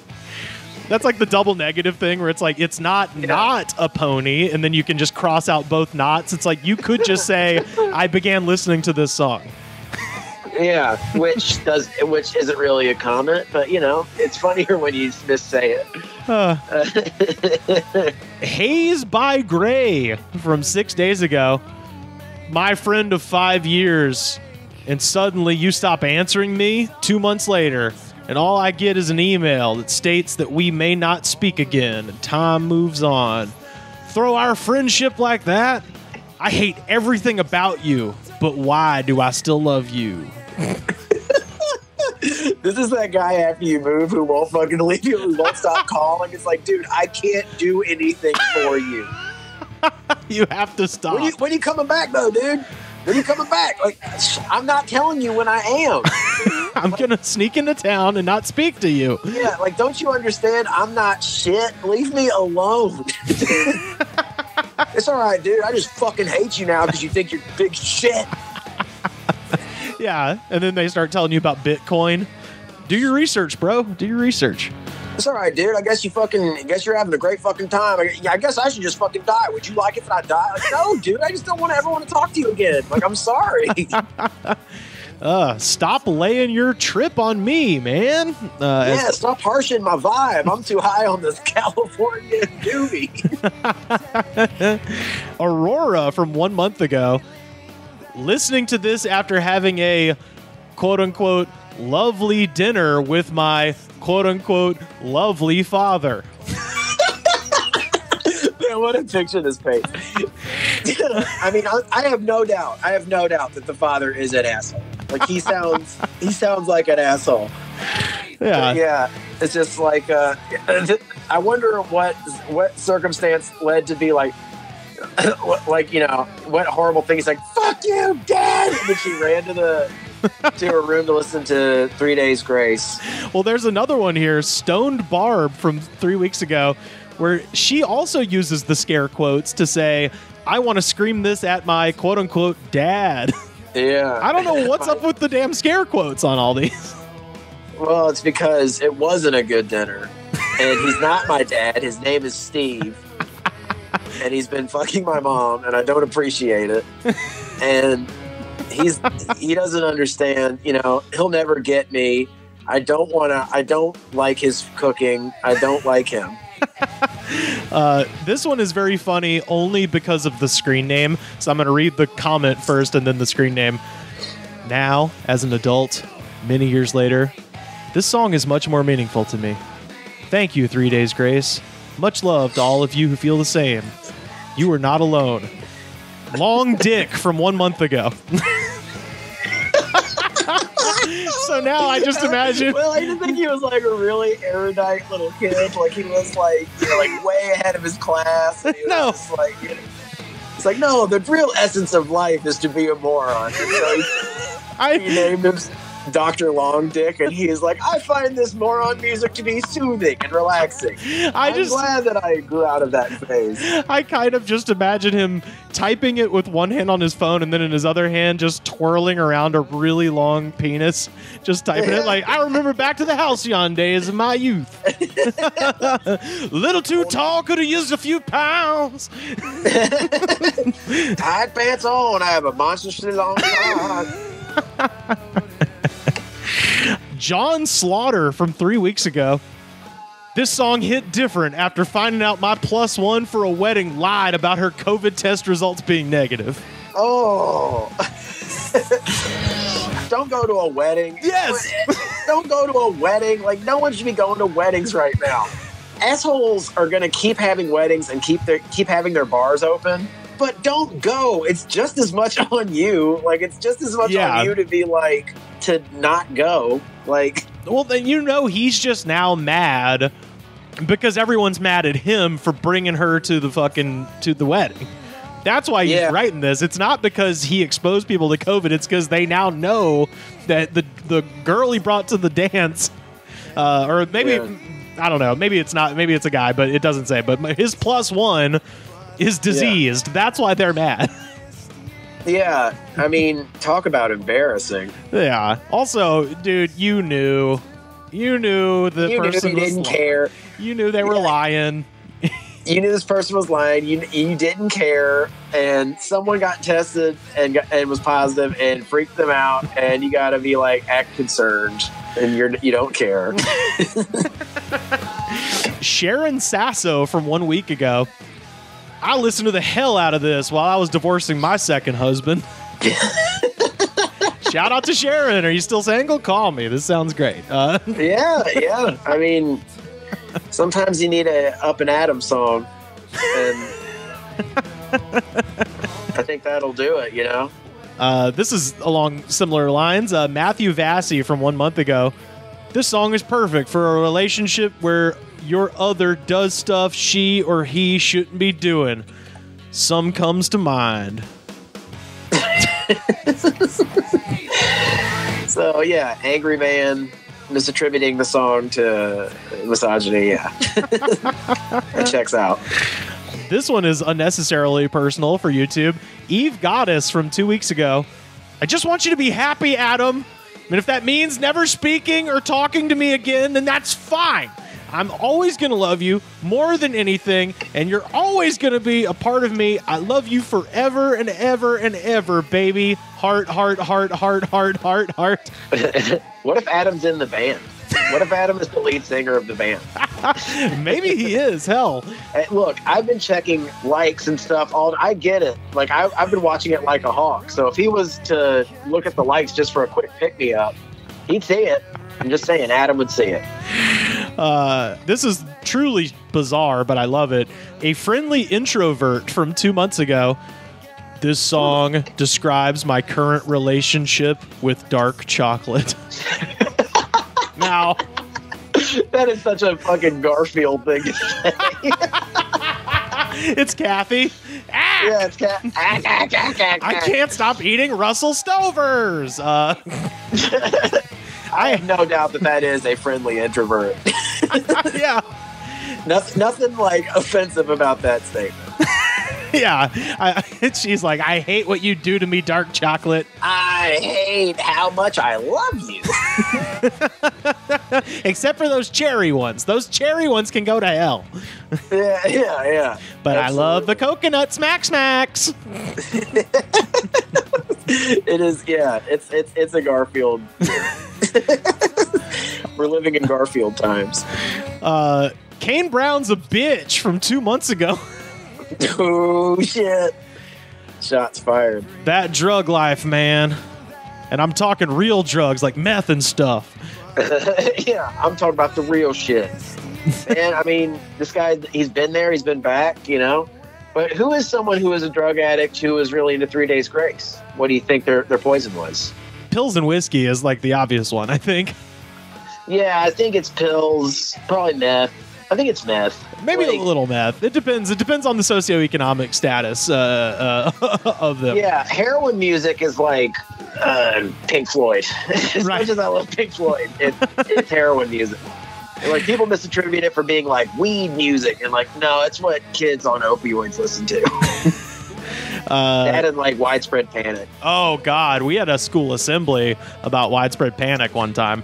That's like the double negative thing where it's like, it's not a pony, and then you can just cross out both knots. It's like, you could just say, I began listening to this song. Yeah, which isn't really a comment, but it's funnier when you missay it. Haze by Gray from 6 days ago. My friend of 5 years, and suddenly you stop answering me 2 months later, and all I get is an email that states that we may not speak again, and time moves on. Throw our friendship like that? I hate everything about you, but why do I still love you? This is that guy after you move who won't fucking leave you, who won't stop calling. It's like, dude, I can't do anything for you. You have to stop. When are you coming back, though, dude? When are you coming back? Like, I'm not telling you when I am. I'm gonna sneak into town and not speak to you. Yeah, like, don't you understand? I'm not shit. Leave me alone. It's all right, dude. I just fucking hate you now because you think you're big shit. Yeah, and then they start telling you about Bitcoin. Do your research, bro. Do your research. It's all right, dude. I guess you're having a great fucking time. I guess I should just fucking die. Would you like it if I die? Like, no, dude. I just don't ever want to talk to you again. Like, I'm sorry. Stop laying your trip on me, man. Stop harshing my vibe. I'm too high on this California doobie. Aurora from 1 month ago. Listening to this after having a quote-unquote lovely dinner with my quote-unquote lovely father. Man, what a picture this paints. I mean, I have no doubt that the father is an asshole. Like, he sounds like an asshole. Yeah. Yeah. It's just like, I wonder what circumstance led to be like, what horrible thing. He's like, fuck you, Dad! And then she ran to her room to listen to 3 Days Grace. Well, there's another one here, Stoned Barb from 3 weeks ago, where she also uses the scare quotes to say, I want to scream this at my quote-unquote dad. Yeah. I don't know what's up with the damn scare quotes on all these. Well, it's because it wasn't a good dinner. And he's not my dad. His name is Steve. And he's been fucking my mom, and I don't appreciate it. And he doesn't understand, he'll never get me. I don't like his cooking. I don't like him. This one is very funny only because of the screen name. So I'm going to read the comment first and then the screen name. Now, as an adult, many years later, this song is much more meaningful to me. Thank you, 3 Days Grace. Much love to all of you who feel the same. You are not alone. Long dick from 1 month ago. So now I just imagine. Well, I just think he was like a really erudite little kid. Like, he was like, way ahead of his class. And he was just like, it's like, no, the real essence of life is to be a moron. And so he named him Dr. Long Dick, and he is like, I find this moron music to be soothing and relaxing. I'm glad that I grew out of that phase. I kind of just imagine him typing it with one hand on his phone and then in his other hand just twirling around a really long penis, just typing it like, I remember back to the halcyon days of my youth. Little too tall, could have used a few pounds. Tight pants on, I have a monstrously long cock. John Slaughter from 3 weeks ago. This song hit different after finding out my +1 for a wedding lied about her COVID test results being negative. Oh. Don't go to a wedding. Yes. Don't go to a wedding. Like, no one should be going to weddings right now. Assholes are going to keep having weddings and keep having their bars open. But don't go. It's just as much on you. Like, it's just as much on you to be like, to not go. Like, well, then he's just now mad because everyone's mad at him for bringing her to the wedding. That's why he's writing this. It's not because he exposed people to COVID. It's because they now know that the girl he brought to the dance, or maybe I don't know. Maybe it's not. Maybe it's a guy, but it doesn't say. But his +1 is diseased. Yeah. That's why they're mad. Yeah, I mean, talk about embarrassing. Yeah. Also, dude, you knew the person didn't care. You knew they were lying. you knew this person was lying. You didn't care, and someone got tested and was positive and freaked them out, and you got to be like act concerned, and you don't care. Sharon Sasso from 1 week ago. I listened to the hell out of this while I was divorcing my second husband. Shout out to Sharon. Are you still single? Call me. This sounds great. Yeah. I mean, sometimes you need a Up and Adam song, and I think that'll do it, you know? This is along similar lines. Matthew Vassy from 1 month ago. This song is perfect for a relationship where your other does stuff she or he shouldn't be doing. Some comes to mind. So, yeah, angry man misattributing the song to misogyny, yeah. It checks out. This one is unnecessarily personal for YouTube. Eve Goddess from 2 weeks ago. I just want you to be happy, Adam. And if that means never speaking or talking to me again, then that's fine. I'm always going to love you more than anything, and you're always going to be a part of me. I love you forever and ever and ever, baby. Heart, heart, heart, heart, heart, heart, heart. What if Adam's in the band? What if Adam is the lead singer of the band? Maybe he is. Hell. Hey, look, I've been checking likes and stuff. I get it. Like, I've been watching it like a hawk. So if he was to look at the likes just for a quick pick-me-up, he'd see it. I'm just saying, Adam would see it. This is truly bizarre, but I love it. A Friendly Introvert from 2 months ago. This song describes my current relationship with dark chocolate. Now, that is such a fucking Garfield thing to say. It's Kathy. Ah! Yeah, it's Kathy. I can't stop eating Russell Stovers. I have no doubt that is a friendly introvert. Yeah. Nothing like offensive about that statement. Yeah. She's like, I hate what you do to me, dark chocolate. I hate how much I love you. Except for those cherry ones. Those cherry ones can go to hell. Yeah. But absolutely. I love the coconut smacks. It is, yeah. It's a Garfield. We're living in Garfield times. Kane Brown's a bitch from 2 months ago. Oh, shit. Shots fired. That drug life, man. And I'm talking real drugs like meth and stuff. Yeah, I'm talking about the real shit. And I mean, this guy, he's been there, he's been back, you know? But who is someone who is a drug addict who is really into 3 Days Grace? What do you think their poison was? Pills and whiskey is like the obvious one, I think. Yeah, I think it's pills, probably meth. I think it's meth. Maybe a little meth. It depends. It depends on the socioeconomic status of them. Yeah, heroin music is like Pink Floyd. As much as I love Pink Floyd, it's heroin music. Like, people misattribute it for being like weed music, and like, no, it's what kids on opioids listen to. That and like Widespread Panic. Oh God, we had a school assembly about Widespread Panic one time.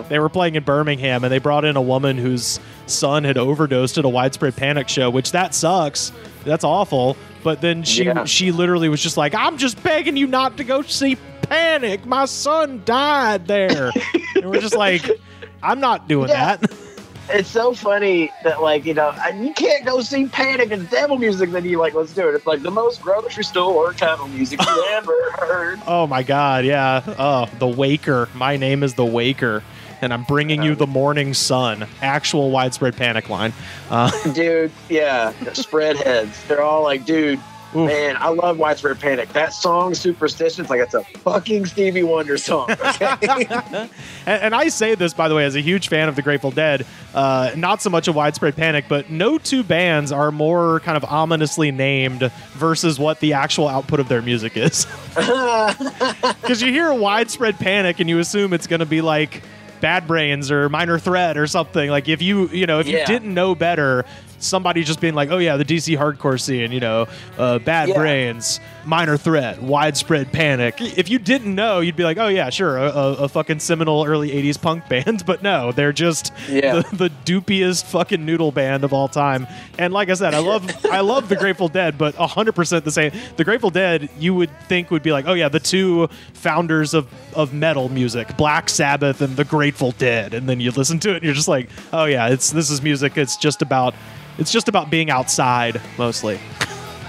They were playing in Birmingham, and they brought in a woman whose son had overdosed at a Widespread Panic show, which that sucks. That's awful. But then she literally was just like, I'm just begging you not to go see Panic. My son died there. And we're just like, I'm not doing that. It's so funny that, like, you know, you can't go see Panic and devil music, then you like, let's do it. It's like the most grocery store kind of music you ever heard. Oh my God, yeah. Oh, the Waker. My name is the Waker, and I'm bringing you the morning sun. Actual Widespread Panic line. Dude, yeah. Spread heads. They're all like, dude, oof. Man, I love Widespread Panic. That song, Superstitions, like, it's a fucking Stevie Wonder song. Okay? and I say this, by the way, as a huge fan of the Grateful Dead, not so much of Widespread Panic, but no two bands are more kind of ominously named versus what the actual output of their music is. Because you hear Widespread Panic and you assume it's going to be like Bad Brains or Minor Threat or something. Like, if you didn't know better, somebody just being like, oh yeah, the DC hardcore scene, Bad Brains, Minor Threat, Widespread Panic. If you didn't know, you'd be like, oh yeah, sure, a fucking seminal early 80s punk band. But no, they're just the doopiest fucking noodle band of all time. And like I said, I love the Grateful Dead, but 100% the same. The Grateful Dead, you would think would be like, oh yeah, the two founders of metal music, Black Sabbath and the Grateful Dead. And then you listen to it and you're just like, oh yeah, this is music. It's just about being outside mostly.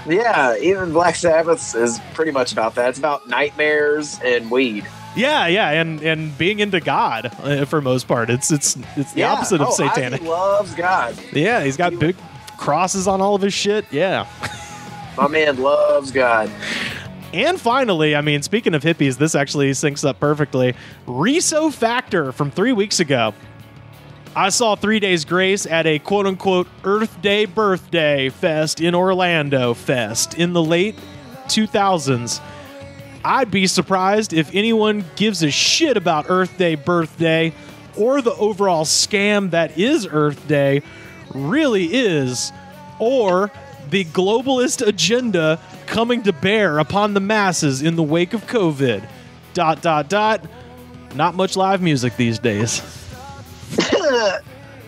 Yeah, even Black Sabbath is pretty much about that. It's about nightmares and weed. Yeah, and being into God for most part. It's the opposite of satanic. Ozzy loves God. Yeah, he's got big crosses on all of his shit. Yeah. My man loves God. And finally, I mean, speaking of hippies, this actually syncs up perfectly. Reso Factor from 3 weeks ago. I saw 3 Days Grace at a quote-unquote Earth Day birthday fest in Orlando fest in the late 2000s. I'd be surprised if anyone gives a shit about Earth Day birthday or the overall scam that is Earth Day really is, or the globalist agenda coming to bear upon the masses in the wake of COVID. ... Not much live music these days.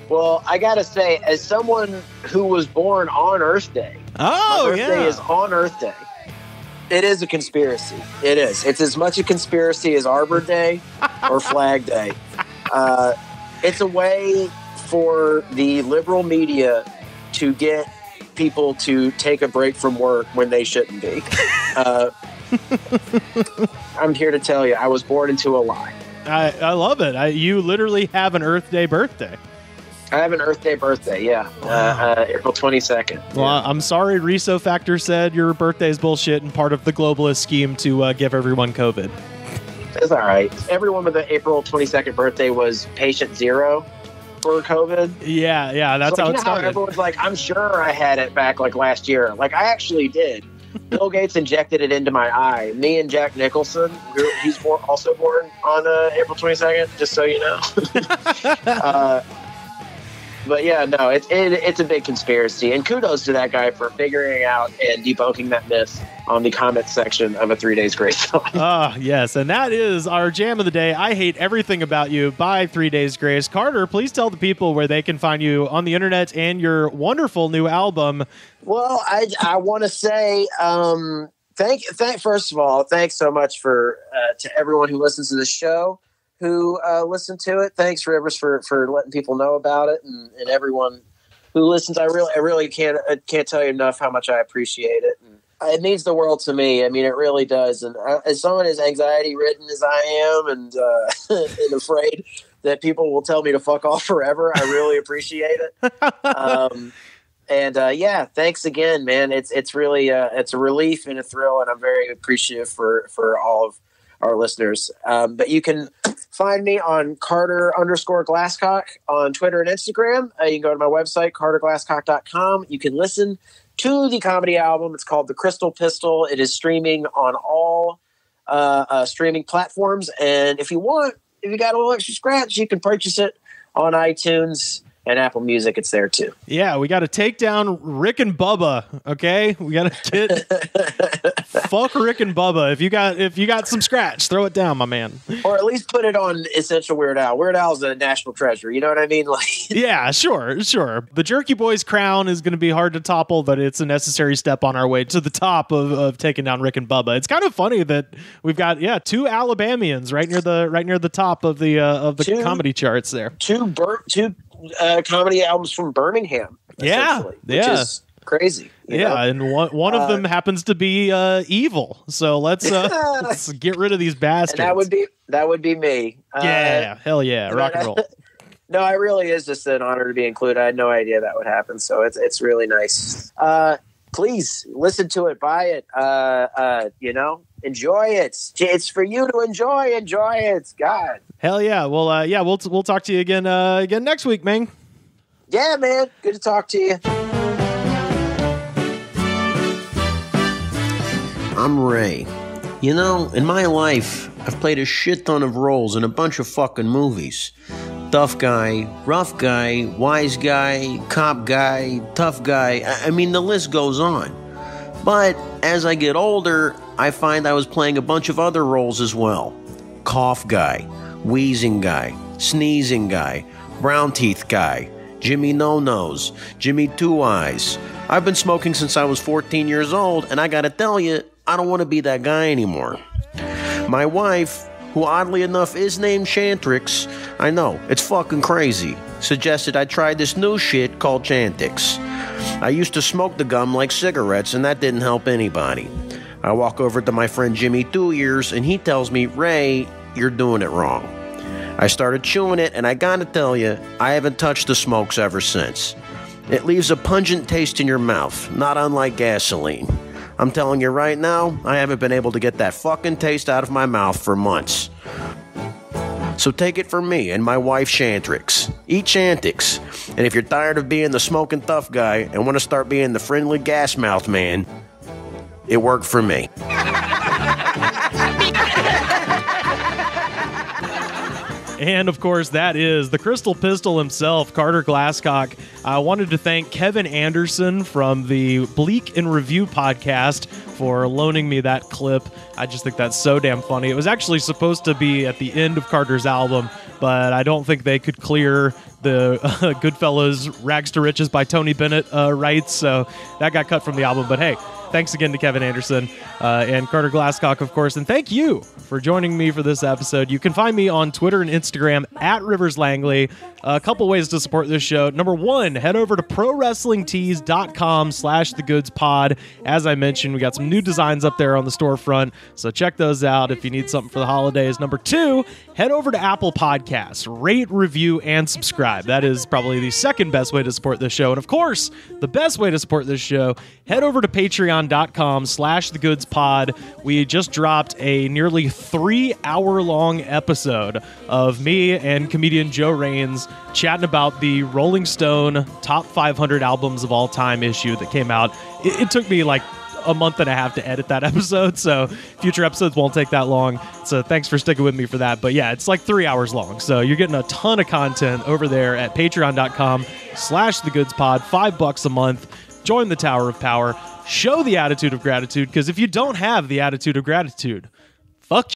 Well, I gotta say, as someone who was born on Earth Day, my birthday is on Earth Day. It is a conspiracy. It is. It's as much a conspiracy as Arbor Day or Flag Day. It's a way for the liberal media to get people to take a break from work when they shouldn't be. I'm here to tell you, I was born into a lie. I love it. You literally have an Earth Day birthday. I have an Earth Day birthday, yeah. April 22nd. Well, I'm sorry Reso Factor said your birthday is bullshit and part of the globalist scheme to give everyone COVID. It's all right. Everyone with the April 22nd birthday was patient zero for COVID. Yeah, that's so, how it started. How everyone's like, I'm sure I had it back like last year. Like, I actually did. Bill Gates injected it into my eye. Me and Jack Nicholson, he's also born on April 22nd, just so you know. But yeah, no, it's a big conspiracy. And kudos to that guy for figuring out and debunking that myth on the comments section of a 3 Days Grace song. Yes, and that is our jam of the day. I Hate Everything About You by 3 Days Grace. Carter, please tell the people where they can find you on the internet and your wonderful new album. Well, I want to say first of all, thanks so much for to everyone who listens to the show, who listened to it. Thanks, Rivers, for letting people know about it, and everyone who listens. I really can't tell you enough how much I appreciate it. And it means the world to me. I mean, it really does. And as someone as anxiety-ridden as I am, and afraid that people will tell me to fuck off forever, I really appreciate it. Yeah, thanks again, man. It's really it's a relief and a thrill, and I'm very appreciative for all of our listeners. But you can find me on Carter_Glascock on Twitter and Instagram. You can go to my website, carterglascock.com. You can listen to the comedy album. It's called The Crystal Pistol. It is streaming on all streaming platforms. And if you got a little extra scratch, you can purchase it on iTunes and Apple Music. It's there too. Yeah, we got to take down Rick and Bubba. Okay, we got to get fuck Rick and Bubba. If you got some scratch, throw it down, my man. Or at least put it on Essential Weird Al. Weird Al's a national treasure. You know what I mean? Like, yeah, sure. The Jerky Boys crown is going to be hard to topple, but it's a necessary step on our way to the top of taking down Rick and Bubba. It's kind of funny that we've got two Alabamians right near the top of the comedy charts there. Two comedy albums from Birmingham. Which is crazy. And one of them happens to be evil. So let's get rid of these bastards. And that would be me. Hell yeah, rock and roll. No, it really is just an honor to be included. I had no idea that would happen, so it's really nice. Please listen to it, buy it. Enjoy it. It's for you to enjoy. Enjoy it. God. Hell yeah. Well, we'll talk to you again next week, man. Yeah, man. Good to talk to you. I'm Ray. In my life, I've played a shit ton of roles in a bunch of fucking movies. Tough guy, rough guy, wise guy, cop guy, tough guy. I mean, the list goes on. But as I get older, I find I was playing a bunch of other roles as well. Cough guy, wheezing guy, sneezing guy, brown teeth guy, Jimmy No-Nose, Jimmy Two Eyes. I've been smoking since I was 14 years old, and I gotta tell you, I don't want to be that guy anymore. My wife, who oddly enough is named Chantrix, I know, it's fucking crazy, suggested I try this new shit called Chantix. I used to smoke the gum like cigarettes, and that didn't help anybody. I walk over to my friend Jimmy Two Ears, and he tells me, Ray, you're doing it wrong. I started chewing it, and I gotta tell you, I haven't touched the smokes ever since. It leaves a pungent taste in your mouth, not unlike gasoline. I'm telling you right now, I haven't been able to get that fucking taste out of my mouth for months. So take it from me and my wife Chantrix. Eat Chantix. And if you're tired of being the smoking tough guy and want to start being the friendly gas mouth man, it worked for me. And, of course, that is the Crystal Pistol himself, Carter Glascock. I wanted to thank Kevin Anderson from the Bleak in Review podcast for loaning me that clip. I just think that's so damn funny. It was actually supposed to be at the end of Carter's album, but I don't think they could clear the Goodfellas Rags to Riches by Tony Bennett rights, so that got cut from the album. But hey, thanks again to Kevin Anderson and Carter Glascock, of course. And thank you for joining me for this episode. You can find me on Twitter and Instagram at Rivers Langley. A couple ways to support this show. Number one, head over to prowrestlingtees.com/thegoodspod. As I mentioned, we got some new designs up there on the storefront, so check those out if you need something for the holidays. Number two, head over to Apple Podcasts. Rate, review, and subscribe. That is probably the second best way to support this show. And of course, the best way to support this show, head over to patreon.com/thegoodspod. We just dropped a nearly 3-hour-long episode of me and comedian Joe Raines chatting about the Rolling Stone Top 500 Albums of All Time issue that came out. It took me like a month and a half to edit that episode, so future episodes won't take that long. So thanks for sticking with me for that. But yeah, it's like 3 hours long. So you're getting a ton of content over there at patreon.com/thegoodspod, $5 a month. Join the Tower of Power. Show the attitude of gratitude, because if you don't have the attitude of gratitude, fuck